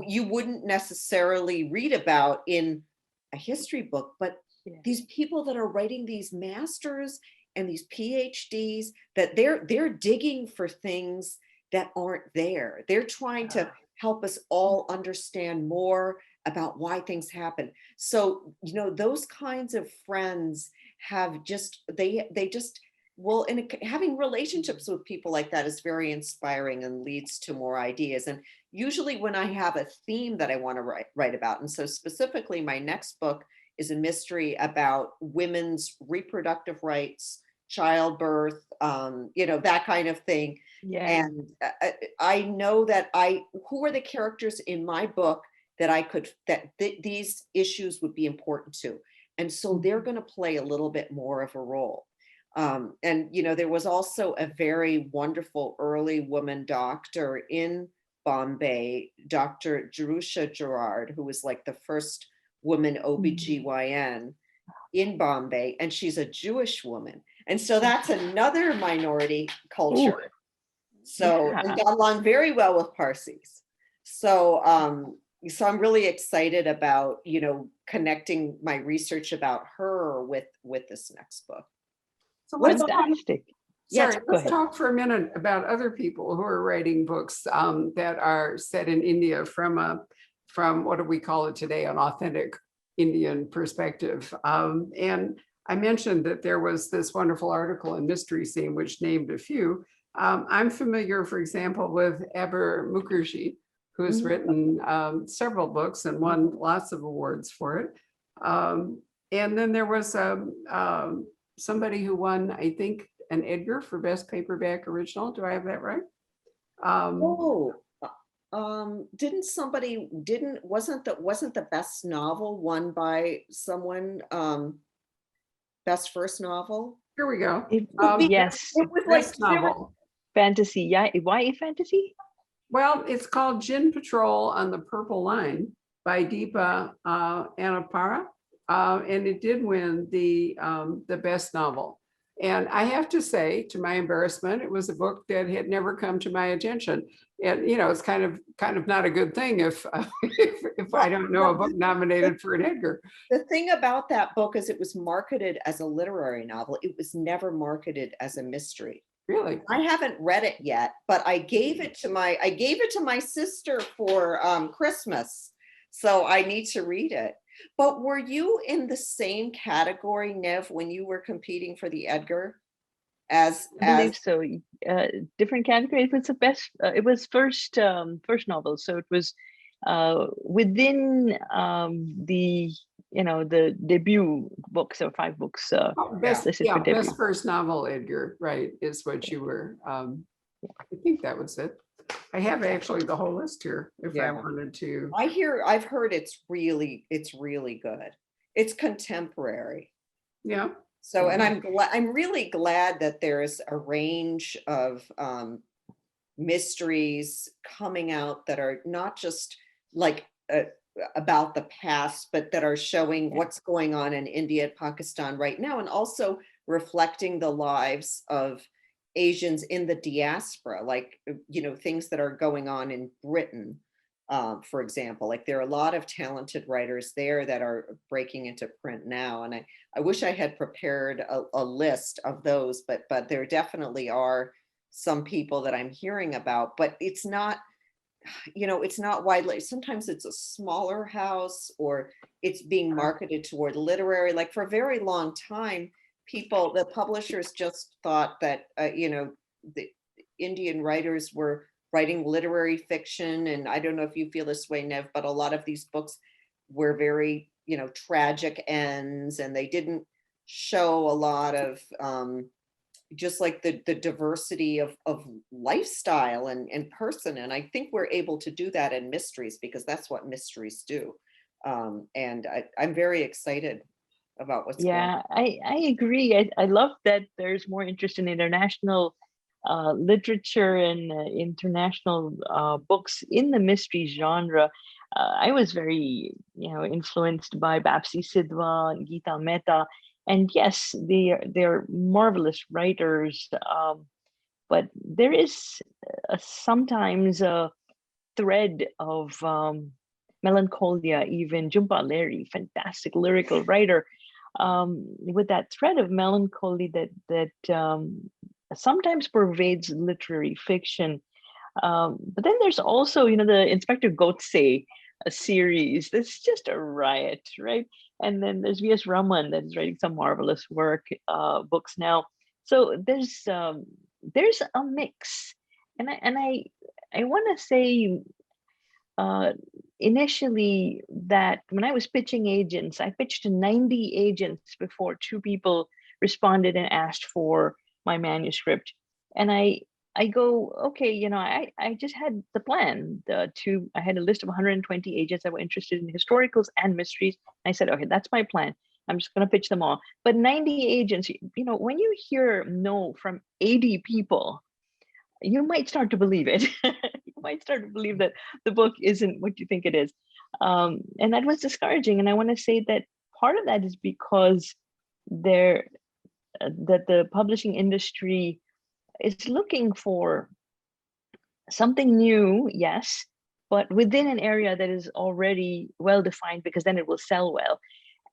Speaker 2: you wouldn't necessarily read about in a history book, but
Speaker 3: Yeah.
Speaker 2: these people that are writing these masters and these PhDs, that they're digging for things that aren't there. They're trying to help us all understand more about why things happen. So, those kinds of friends have just, they just, well, and having relationships with people like that is very inspiring and leads to more ideas. And usually when I have a theme that I want to write about, and so specifically my next book is a mystery about women's reproductive rights, childbirth, that kind of thing.
Speaker 3: Yeah.
Speaker 2: And I know that who are the characters in my book that these issues would be important to. And so they're going to play a little bit more of a role. And there was also a very wonderful early woman doctor in Bombay, Dr. Jerusha Gerard, who was like the first woman OBGYN in Bombay, and she's a Jewish woman. And so that's another minority culture.
Speaker 3: Ooh,
Speaker 2: So,
Speaker 3: yeah.
Speaker 2: and got along very well with Parsis. So, so I'm really excited about, connecting my research about her with this next book.
Speaker 1: So
Speaker 2: What
Speaker 1: let's
Speaker 2: about,
Speaker 1: talk,
Speaker 3: Fantastic.
Speaker 2: yeah,
Speaker 1: sorry,
Speaker 3: Go
Speaker 1: let's
Speaker 3: ahead.
Speaker 1: talk for a minute about other people who are writing books that are set in India from what do we call it today, an authentic Indian perspective. And I mentioned that there was this wonderful article in Mystery Scene, which named a few. I'm familiar, for example, with Aber Mukherjee, who's written several books and won lots of awards for it. And then there was somebody who won, I think, an Edgar for Best Paperback Original. Do I have that right?
Speaker 2: wasn't the best novel won by someone, best first novel?
Speaker 1: Here we go.
Speaker 3: Yes,
Speaker 2: It was like,
Speaker 1: Best novel.
Speaker 3: fantasy. Yeah, YA fantasy.
Speaker 1: Well, it's called Gin Patrol on the Purple Line by Deepa Anapara. And it did win the best novel. And I have to say, to my embarrassment, it was a book that had never come to my attention. And it's kind of not a good thing if if I don't know a book nominated for an Edgar.
Speaker 2: the thing about that book is it was marketed as a literary novel. It was never marketed as a mystery.
Speaker 1: Really?
Speaker 2: I haven't read it yet, but I gave it to my sister for Christmas. So I need to read it. But were you in the same category, Nev, when you were competing for the Edgar?
Speaker 3: I believe so. Different category. It was the best. It was first novel, so it was within the debut books, or 5 books listed for debut.
Speaker 1: Best first novel, Edgar, right, is what you were. I think that was it. I have actually the whole list here if I wanted to.
Speaker 2: I've heard it's really good. It's contemporary.
Speaker 1: Yeah.
Speaker 2: So, and I'm really glad that there's a range of mysteries coming out that are not just like about the past, but that are showing what's going on in India and Pakistan right now, and also reflecting the lives of Asians in the diaspora, like, things that are going on in Britain, for example. Like, there are a lot of talented writers there that are breaking into print now. And I wish I had prepared a list of those, but there definitely are some people that I'm hearing about, but it's not, it's not widely. Sometimes it's a smaller house, or it's being marketed toward literary. Like, for a very long time, the publishers just thought that, the Indian writers were writing literary fiction. And I don't know if you feel this way, Nev, but a lot of these books were very, tragic ends, and they didn't show a lot of just like the diversity of lifestyle and person. And I think we're able to do that in mysteries, because that's what mysteries do. And I'm very excited about what's going on.
Speaker 3: Yeah, I agree. I love that there's more interest in international literature and international books in the mystery genre. I was very, influenced by Bapsi Sidhwa and Geeta Mehta. And yes, they're marvelous writers. But there is sometimes a thread of melancholia. Even Jhumpa Lahiri, fantastic lyrical writer, with that thread of melancholy that sometimes pervades literary fiction. But then there's also, the Inspector Gotse series. That's just a riot, right? And then there's V.S. Raman that is writing some marvelous books now. So there's a mix, and I want to say uh, initially that when I was pitching agents, I pitched to 90 agents before 2 people responded and asked for my manuscript. And I go, okay, I just had the plan I had a list of 120 agents that were interested in historicals and mysteries. I said, okay, that's my plan. I'm just going to pitch them all. But 90 agents, when you hear no from 80 people, you might start to believe it. You might start to believe that the book isn't what you think it is. And that was discouraging. And I want to say that part of that is because that the publishing industry is looking for something new, yes, but within an area that is already well defined, because then it will sell well.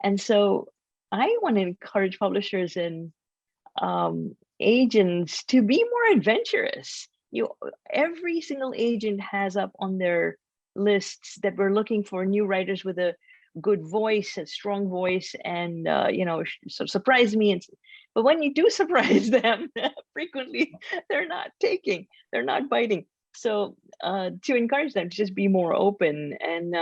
Speaker 3: And so I want to encourage publishers and agents to be more adventurous. Every single agent has up on their lists that we're looking for new writers with a good voice, a strong voice, and so surprise me. But when you do surprise them, frequently they're not biting. So to encourage them to just be more open and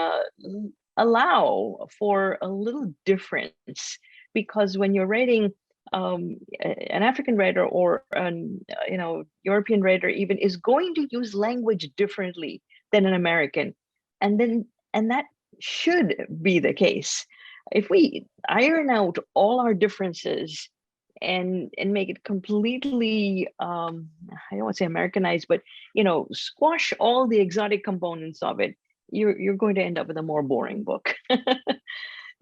Speaker 3: allow for a little difference, because when you're writing an African writer or an European writer even is going to use language differently than an American, and that should be the case. If we iron out all our differences and make it completely I don't want to say Americanized, but squash all the exotic components of it, you're going to end up with a more boring book.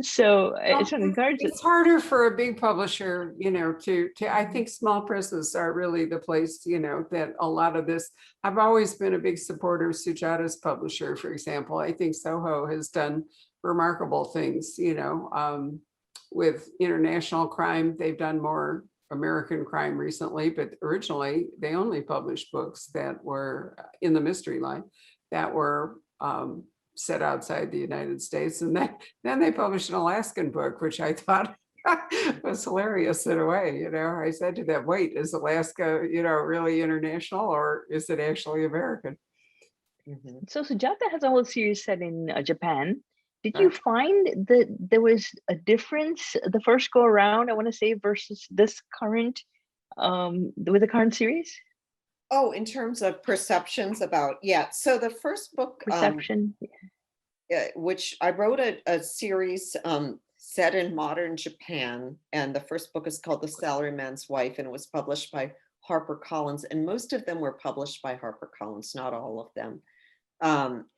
Speaker 3: So it's encouraging.
Speaker 1: It's harder for a big publisher, to I think small presses are really the place, that a lot of this. I've always been a big supporter of Sujata's publisher, for example. I think Soho has done remarkable things, with international crime. They've done more American crime recently, but originally they only published books that were in the mystery line that were set outside the United States. And then they published an Alaskan book, which I thought was hilarious in a way. I said to them, wait, is Alaska, really international, or is it actually American?
Speaker 2: Mm-hmm.
Speaker 3: So Sujata has a whole series set in Japan. Did you find that there was a difference the first go around, I want to say, versus this current, with the current series?
Speaker 2: Oh, in terms of perceptions about, yeah. So the first book,
Speaker 3: Perception,
Speaker 2: which I wrote a series set in modern Japan, and the first book is called The Salaryman's Wife, and it was published by HarperCollins, and most of them were published by HarperCollins, not all of them.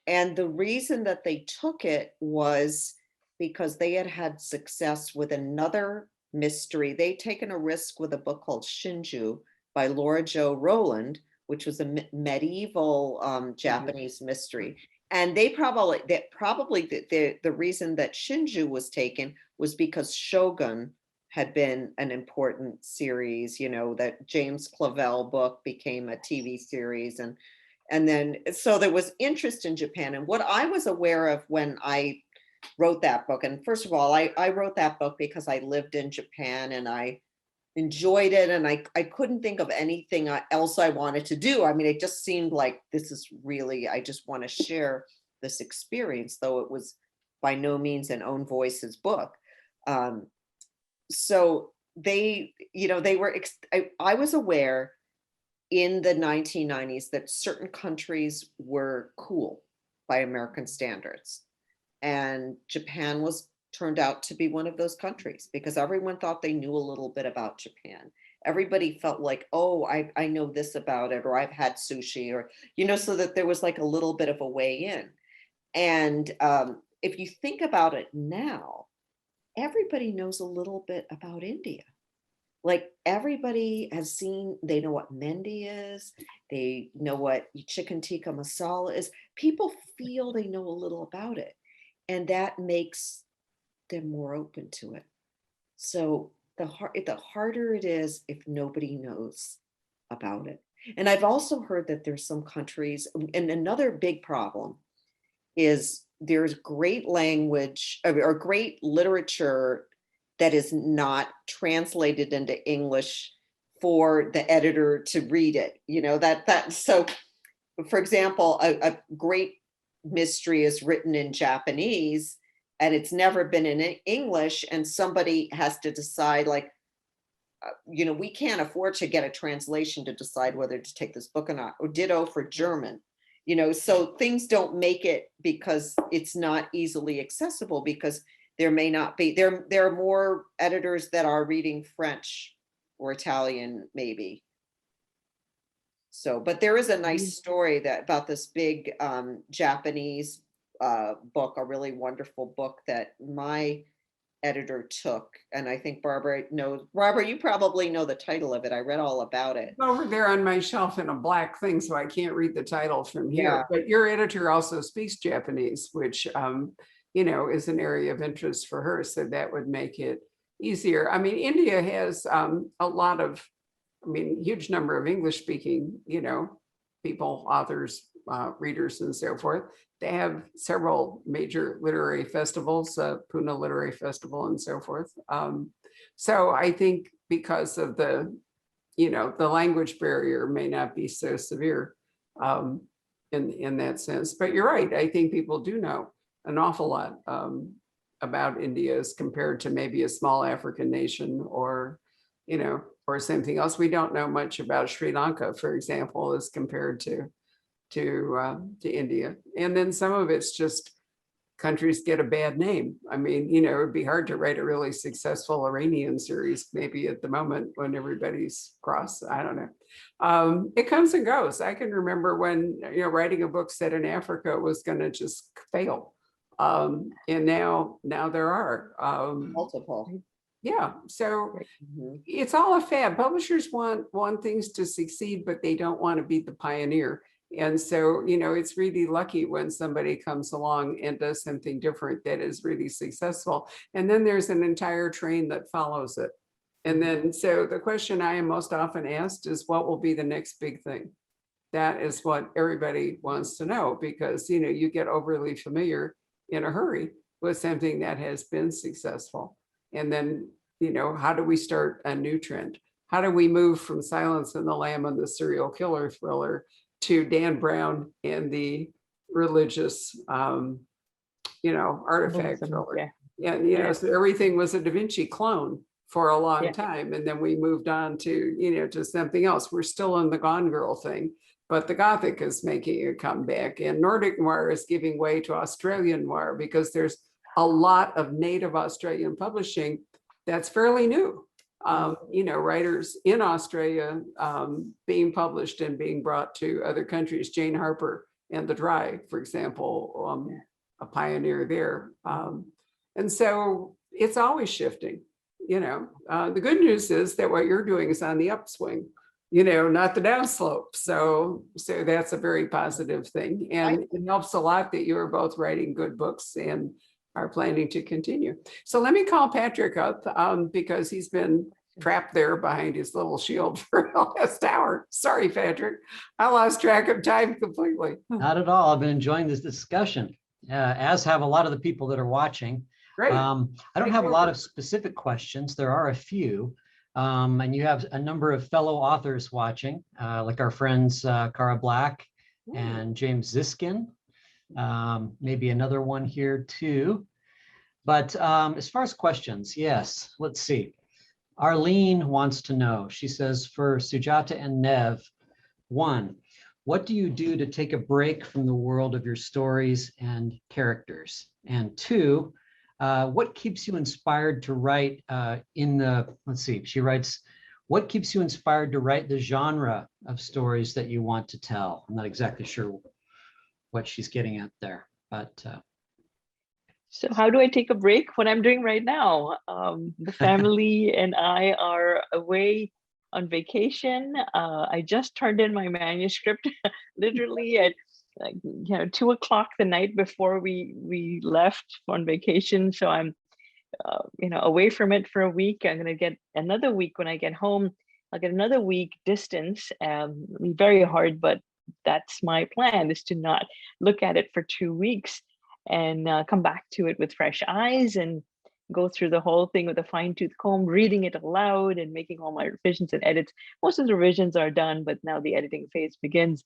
Speaker 2: And the reason that they took it was because they had success with another mystery. They'd taken a risk with a book called Shinju by Laura Jo Rowland, which was a medieval Japanese mystery. And the reason that Shinju was taken was because Shogun had been an important series, that James Clavell book became a TV series. And then, so there was interest in Japan. And what I was aware of when I wrote that book, and first of all, I wrote that book because I lived in Japan and I enjoyed it, and I couldn't think of anything else I wanted to do. I mean, it just seemed like this is really, I just want to share this experience, though it was by no means an own voices book. So they, they were, I was aware in the 1990s that certain countries were cool by American standards. And Japan turned out to be one of those countries, because everyone thought they knew a little bit about Japan. Everybody felt like, oh, I know this about it, or I've had sushi, or, so that there was like a little bit of a way in. And if you think about it now, everybody knows a little bit about India. Like, everybody has seen, they know what mendi is, they know what chicken tikka masala is. People feel they know a little about it, and that makes them more open to it. So the harder it is if nobody knows about it. And I've also heard that there's some countries, and another big problem is there's great language or great literature that is not translated into English for the editor to read it. So for example, a great mystery is written in Japanese and it's never been in English, and somebody has to decide, like, we can't afford to get a translation to decide whether to take this book or not, or ditto for German. So things don't make it because it's not easily accessible, because there may not be, there are more editors that are reading French or Italian maybe. So, but there is a nice story about this big Japanese book, a really wonderful book that my editor took. And I think Barbara, you probably know the title of it. I read all about it.
Speaker 1: It's over there on my shelf in a black thing, so I can't read the title from here.
Speaker 2: Yeah.
Speaker 1: But your editor also speaks Japanese, which, is an area of interest for her. So that would make it easier. I mean, India has a lot of, huge number of English speaking, people, authors, readers, and so forth. They have several major literary festivals, Pune Literary Festival and so forth. So I think because of the language barrier may not be so severe in that sense. But you're right. I think people do know an awful lot about India as compared to maybe a small African nation or something else. We don't know much about Sri Lanka, for example, as compared to India. And then some of it's just countries get a bad name. It would be hard to write a really successful Iranian series, maybe at the moment when everybody's cross. I don't know. It comes and goes. I can remember when, writing a book set in Africa was going to just fail. And now there are
Speaker 2: Multiple.
Speaker 1: Yeah, so it's all a fad. Publishers want things to succeed, but they don't want to be the pioneer. And so, it's really lucky when somebody comes along and does something different that is really successful. And then there's an entire train that follows it. And then, so the question I am most often asked is, what will be the next big thing? That is what everybody wants to know, because, you get overly familiar in a hurry with something that has been successful. And then, how do we start a new trend? How do we move from Silence and the Lamb and the serial killer thriller to Dan Brown and the religious, artifact thriller? Yeah. So everything was a Da Vinci clone for a long time. And then we moved on to, to something else. We're still in the Gone Girl thing, but the Gothic is making a comeback, and Nordic noir is giving way to Australian noir, because there's a lot of native Australian publishing that's fairly new. Writers in Australia being published and being brought to other countries. Jane Harper and The Dry, for example, a pioneer there. And so it's always shifting. The good news is that what you're doing is on the upswing, not the downslope. So that's a very positive thing. And it helps a lot that you are both writing good books and are planning to continue. So let me call Patrick up because he's been trapped there behind his little shield for the last hour. Sorry, Patrick. I lost track of time completely.
Speaker 4: Not at all. I've been enjoying this discussion, as have a lot of the people that are watching.
Speaker 1: Great.
Speaker 4: I don't have a lot of specific questions. There are a few. And you have a number of fellow authors watching, like our friends Cara Black and James Ziskin. Maybe another one here too. But as far as questions, yes, let's see. Arlene wants to know, she says, for Sujata and Nev, one, what do you do to take a break from the world of your stories and characters? And two, what keeps you inspired to write let's see, she writes, what keeps you inspired to write the genre of stories that you want to tell? I'm not exactly sure what she's getting at there, but.
Speaker 3: So how do I take a break? What I'm doing right now. The family and I are away on vacation. I just turned in my manuscript literally at 2 o'clock the night before we left on vacation. So I'm away from it for a week. I'm gonna get another week when I get home. I'll get another week distance. It'll be very hard, but that's my plan, is to not look at it for 2 weeks and come back to it with fresh eyes and go through the whole thing with a fine-tooth comb, reading it aloud and making all my revisions and edits. Most of the revisions are done, but now the editing phase begins.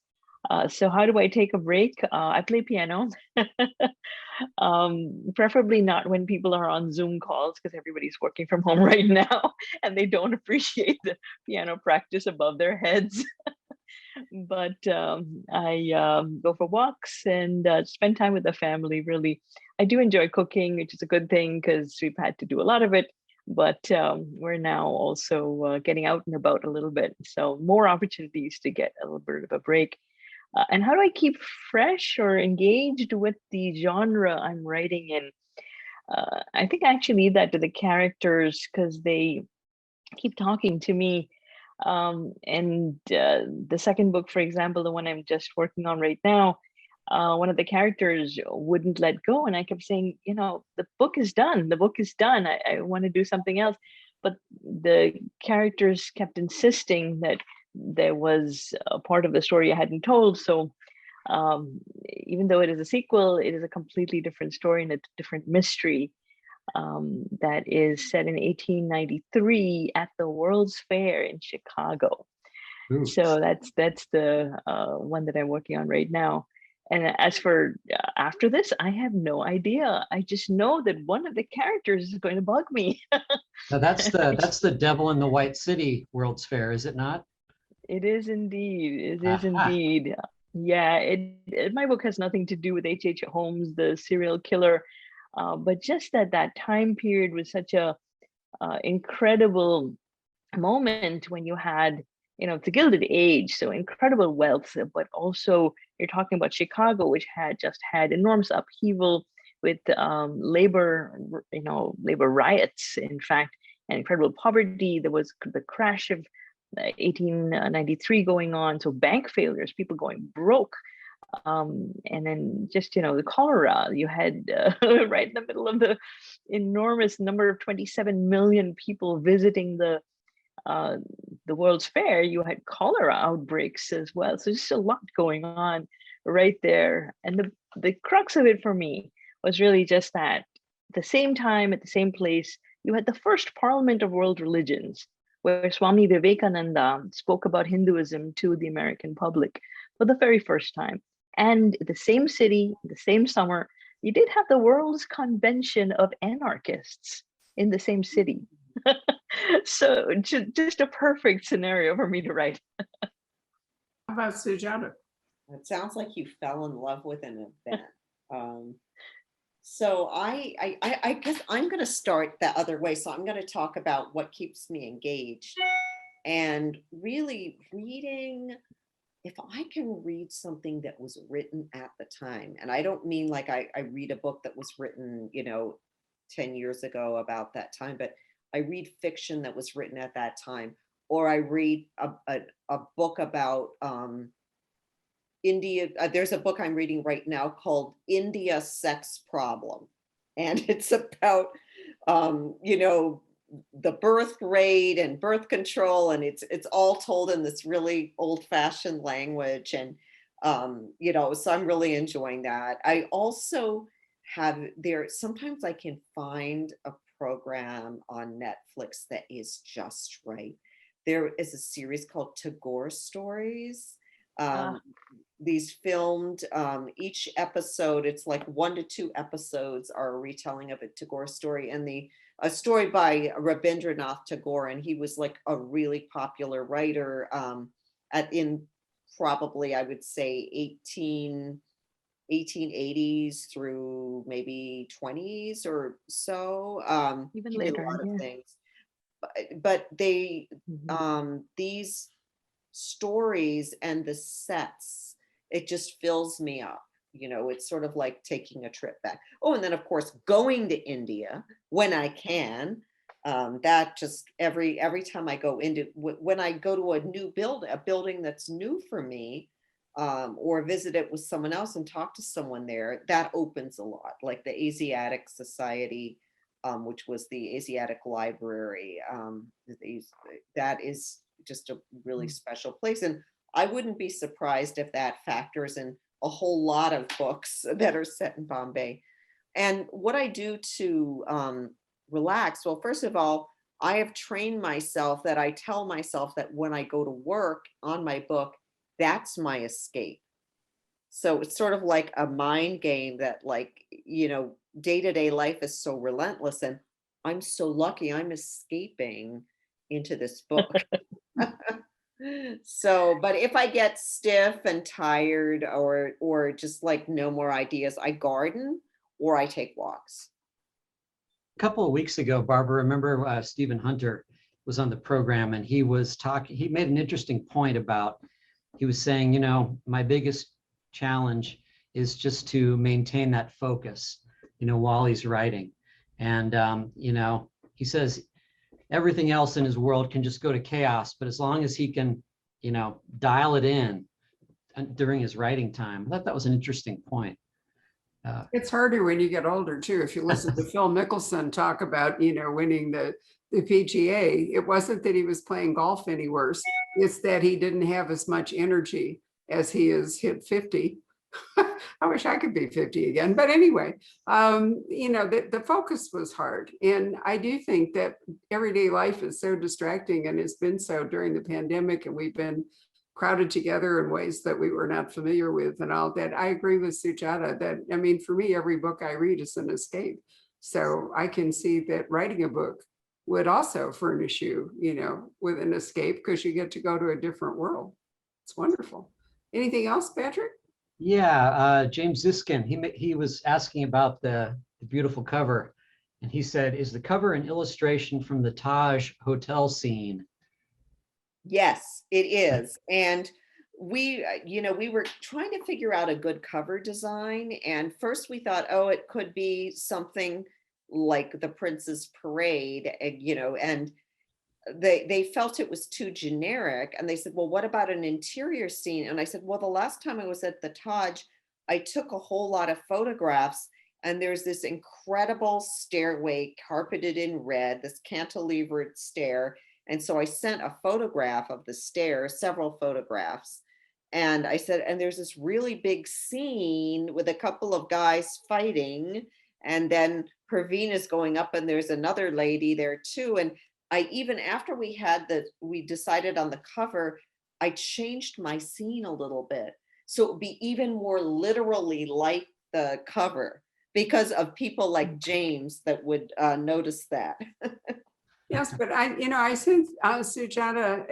Speaker 3: So how do I take a break? I play piano. Preferably not when people are on Zoom calls, because everybody's working from home right now and they don't appreciate the piano practice above their heads. But I go for walks and spend time with the family, really. I do enjoy cooking, which is a good thing because we've had to do a lot of it. But we're now also getting out and about a little bit. So more opportunities to get a little bit of a break. And how do I keep fresh or engaged with the genre I'm writing in? I think I actually leave that to the characters because they keep talking to me. And the second book, for example, the one I'm just working on right now, one of the characters wouldn't let go. And I kept saying, the book is done. The book is done. I want to do something else. But the characters kept insisting that there was a part of the story I hadn't told. So even though it is a sequel, it is a completely different story and a different mystery that is set in 1893 at the World's Fair in Chicago.
Speaker 4: Ooh.
Speaker 3: So that's the one that I'm working on right now. And as for after this, I have no idea. I just know that one of the characters is going to bug me.
Speaker 4: Now that's the Devil in the White City World's Fair, is it not?
Speaker 3: It is indeed. It is
Speaker 4: Aha.
Speaker 3: indeed. Yeah, my book has nothing to do with H.H. Holmes, the serial killer, but just that time period was such a incredible moment when you had, the Gilded Age, so incredible wealth, but also you're talking about Chicago, which had just had enormous upheaval with labor riots, in fact, and incredible poverty. There was the crash of 1893 going on, so bank failures, people going broke. And then just, the cholera, you had right in the middle of the enormous number of 27 million people visiting the World's Fair, you had cholera outbreaks as well. So just a lot going on right there. And the crux of it for me was really just that at the same time, at the same place, you had the first Parliament of World Religions, where Swami Vivekananda spoke about Hinduism to the American public for the very first time. And the same city, the same summer, you did have the World's Convention of Anarchists in the same city. So just a perfect scenario for me to write.
Speaker 1: How about Sujata?
Speaker 2: It sounds like you fell in love with an event. So I guess I'm going to start the other way. So I'm going to talk about what keeps me engaged, and really reading. If I can read something that was written at the time, and I don't mean like I read a book that was written, 10 years ago about that time, but I read fiction that was written at that time, or I read a book about India. There's a book I'm reading right now called India Sex Problem. And it's about, the birth rate and birth control. And it's all told in this really old fashioned language. And, so I'm really enjoying that. I also sometimes I can find a program on Netflix that is just right. There is a series called Tagore Stories.
Speaker 3: Ah.
Speaker 2: These filmed, each episode, it's like 1 to 2 episodes are a retelling of a Tagore story, and a story by Rabindranath Tagore, and he was like a really popular writer in probably, I would say, 1880s through maybe 20s or so.
Speaker 3: Even
Speaker 2: He did a
Speaker 3: later,
Speaker 2: lot of
Speaker 3: yeah.
Speaker 2: things, but
Speaker 3: Mhm.
Speaker 2: these stories and the sets, it just fills me up. It's sort of like taking a trip back. Oh, and then of course going to India when I can. That just every time I go into when I go to a building that's new for me, or visit it with someone else and talk to someone there, that opens a lot. Like the Asiatic Society, which was the Asiatic Library. That is just a really special place. And I wouldn't be surprised if that factors in a whole lot of books that are set in Bombay. And what I do to relax, well, first of all, I have trained myself that I tell myself that when I go to work on my book, that's my escape. So it's sort of like a mind game that, like, day-to-day life is so relentless, and I'm so lucky I'm escaping into this book. So, but if I get stiff and tired, or just like no more ideas, I garden or I take walks.
Speaker 4: A couple of weeks ago, Barbara, remember Stephen Hunter was on the program, and he made an interesting point about, he was saying, my biggest challenge is just to maintain that focus, while he's writing. And, he says everything else in his world can just go to chaos, but as long as he can, dial it in during his writing time. I thought that was an interesting point.
Speaker 1: It's harder when you get older too. If you listen to Phil Mickelson talk about, winning the PGA, it wasn't that he was playing golf any worse. It's that he didn't have as much energy as he has hit 50. I wish I could be 50 again. But anyway, the focus was hard. And I do think that everyday life is so distracting, and has been so during the pandemic, and we've been crowded together in ways that we were not familiar with and all that. I agree with Sujata that, I mean, for me, every book I read is an escape. So I can see that writing a book would also furnish you, with an escape, because you get to go to a different world. It's wonderful. Anything else, Patrick?
Speaker 4: Yeah, James Ziskin, he was asking about the beautiful cover, and he said, is the cover an illustration from the Taj hotel scene?
Speaker 2: Yes, it is. And we were trying to figure out a good cover design. And first we thought, oh, it could be something like the Prince's Parade, and they felt it was too generic. And they said, well, what about an interior scene? And I said, well, the last time I was at the Taj, I took a whole lot of photographs, and there's this incredible stairway carpeted in red, this cantilevered stair. And so I sent a photograph of the stairs, several photographs. And I said, and there's this really big scene with a couple of guys fighting. And then Praveen is going up, and there's another lady there too. And I, even after we decided on the cover, I changed my scene a little bit, so it would be even more literally like the cover, because of people like James that would notice that.
Speaker 1: Yes, but I sent Sujata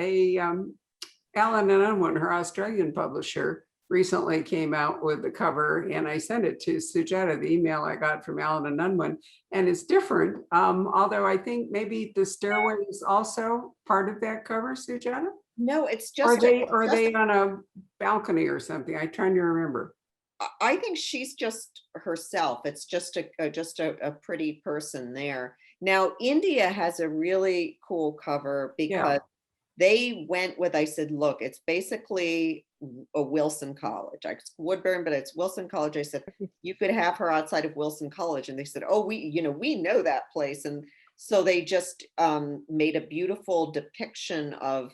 Speaker 1: Alan and Unwin, her Australian publisher, recently came out with the cover, and I sent it to Sujata, the email I got from Alan and Unwin, and it's different. Although I think maybe the stairway is also part of that cover, Sujata.
Speaker 2: No, it's
Speaker 1: Are
Speaker 2: just
Speaker 1: they on a balcony or something? I'm trying to remember.
Speaker 2: I think she's just herself. It's just a pretty person there. Now, India has a really cool cover because they went with, I said, look, it's basically a Wilson College. It's Woodburn, but it's Wilson College. I said, you could have her outside of Wilson College. And they said, oh, we know that place. And so they just made a beautiful depiction of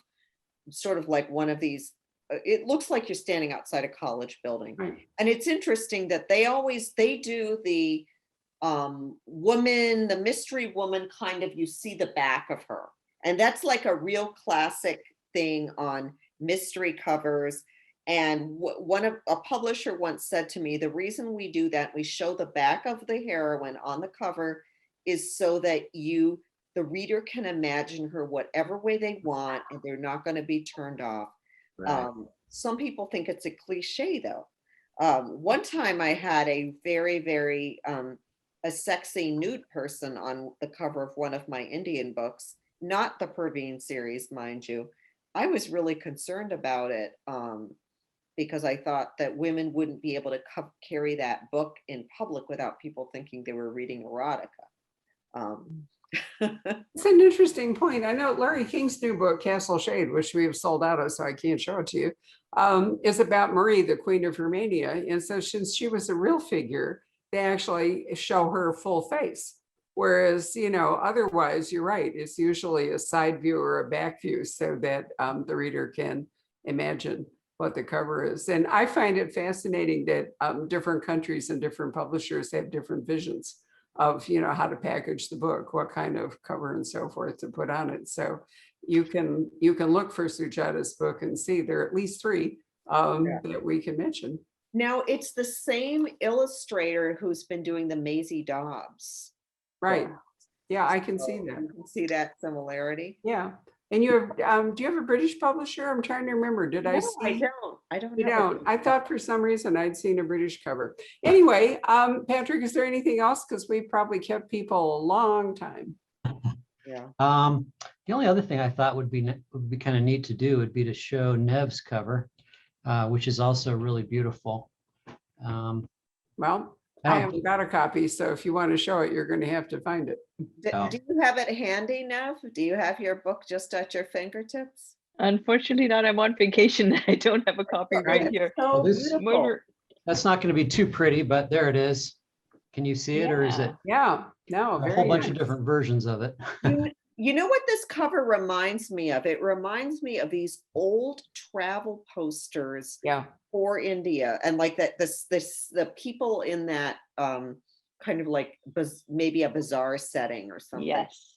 Speaker 2: sort of like one of these, it looks like you're standing outside a college building.
Speaker 1: Right.
Speaker 2: And it's interesting that they do the woman, the mystery woman, kind of, you see the back of her. And that's like a real classic thing on mystery covers. And a publisher once said to me, the reason we do that, we show the back of the heroine on the cover, is so that the reader can imagine her whatever way they want, and they're not going to be turned off.
Speaker 4: Right.
Speaker 2: Some people think it's a cliche though. One time I had a very, very, a sexy nude person on the cover of one of my Indian books, not the Perveen series, mind you. I was really concerned about it. Because I thought that women wouldn't be able to carry that book in public without people thinking they were reading erotica.
Speaker 1: It's an interesting point. I know Larry King's new book, Castle Shade, which we have sold out of, so I can't show it to you, is about Marie, the Queen of Romania. And so since she was a real figure, they actually show her full face. Whereas, otherwise, you're right, it's usually a side view or a back view so that the reader can imagine what the cover is. And I find it fascinating that different countries and different publishers have different visions of, how to package the book, what kind of cover and so forth to put on it. So you can look for Sujata's book and see there are at least 3 that we can mention.
Speaker 2: Now it's the same illustrator who's been doing the Maisie Dobbs.
Speaker 1: Right.
Speaker 2: book.
Speaker 1: Yeah, I can
Speaker 2: So
Speaker 1: see that.
Speaker 2: you can see that similarity.
Speaker 1: Yeah. And you have, do you have a British publisher? I'm trying to remember. Did I
Speaker 2: No,
Speaker 1: see?
Speaker 2: I don't. I don't.
Speaker 1: You
Speaker 2: have a
Speaker 1: don't.
Speaker 2: British
Speaker 1: I thought for some reason I'd seen a British cover. Anyway, Patrick, is there anything else? Because we probably kept people a long time.
Speaker 2: Yeah.
Speaker 4: The only other thing I thought would be kind of neat to do would be to show Nev's cover, which is also really beautiful.
Speaker 1: Well, I haven't got a copy, so if you want to show it, you're going to have to find it.
Speaker 2: Do you have it handy, Nev? Do you have your book just at your fingertips?
Speaker 3: Unfortunately not. I'm on vacation. I don't have a copy right here.
Speaker 2: So
Speaker 4: Well, this-
Speaker 2: beautiful.
Speaker 4: That's not going to be too pretty, but there it is. Can you see it, or is it
Speaker 1: Yeah, no,
Speaker 4: a
Speaker 1: very
Speaker 4: whole bunch of
Speaker 1: nice.
Speaker 4: different versions of it?
Speaker 2: You know what this cover reminds me of? It reminds me of these old travel posters
Speaker 1: Yeah,
Speaker 2: for India, and like that the people in that kind of like maybe a bazaar setting or something.
Speaker 3: Yes.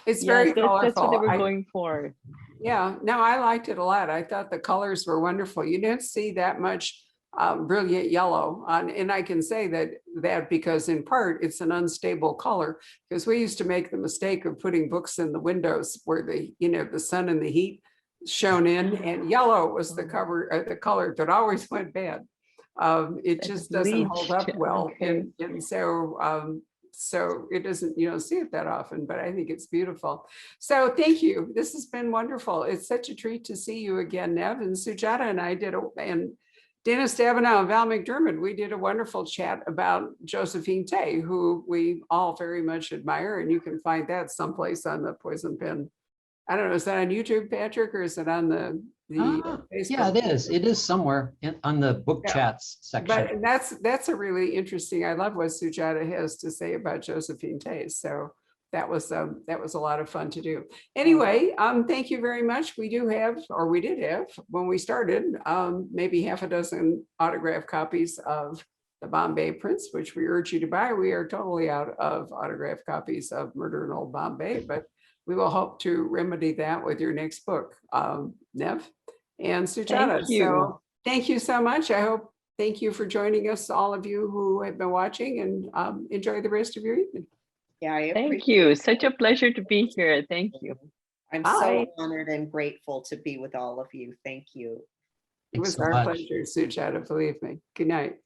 Speaker 1: it's
Speaker 3: Yes,
Speaker 1: very
Speaker 3: that's what they
Speaker 1: colorful.
Speaker 3: were going for.
Speaker 1: Yeah, no, I liked it a lot. I thought the colors were wonderful. You didn't see that much brilliant yellow on, and I can say that because in part it's an unstable color, because we used to make the mistake of putting books in the windows where the sun and the heat shone in, and yellow was the color that always went bad. It
Speaker 3: That's
Speaker 1: just doesn't hold up
Speaker 3: bleached.
Speaker 1: well,
Speaker 3: Okay.
Speaker 1: and so it doesn't, you don't see it that often, but I think it's beautiful. So thank you. This has been wonderful. It's such a treat to see you again, Nev. And Sujata and I and Dana Stabenow and Val McDermott, we did a wonderful chat about Josephine Tay, who we all very much admire. And you can find that someplace on the Poison Pen. I don't know, is that on YouTube, Patrick, or is it on the Facebook?
Speaker 4: Yeah, it is. It is somewhere on the book
Speaker 1: Yeah.
Speaker 4: chats section.
Speaker 1: But that's a really interesting, I love what Sujata has to say about Josephine Tay. So that was a lot of fun to do. Anyway, thank you very much. We did have, when we started, maybe half a dozen autographed copies of the Bombay Prince, which we urge you to buy. We are totally out of autographed copies of Murder in Old Bombay, but we will hope to remedy that with your next book, Nev and Sujata.
Speaker 3: Thank you.
Speaker 1: So thank you so much. Thank you for joining us, all of you who have been watching, and enjoy the rest of your evening.
Speaker 2: Yeah, I
Speaker 3: Thank
Speaker 2: appreciate
Speaker 3: you.
Speaker 2: it.
Speaker 3: Such a pleasure to be here. Thank you.
Speaker 2: I'm
Speaker 1: Bye.
Speaker 2: so honored and grateful to be with all of you. Thank you.
Speaker 1: It
Speaker 4: Thanks
Speaker 1: was
Speaker 4: so
Speaker 1: our
Speaker 4: much.
Speaker 1: pleasure, Sujata, believe me. Good night.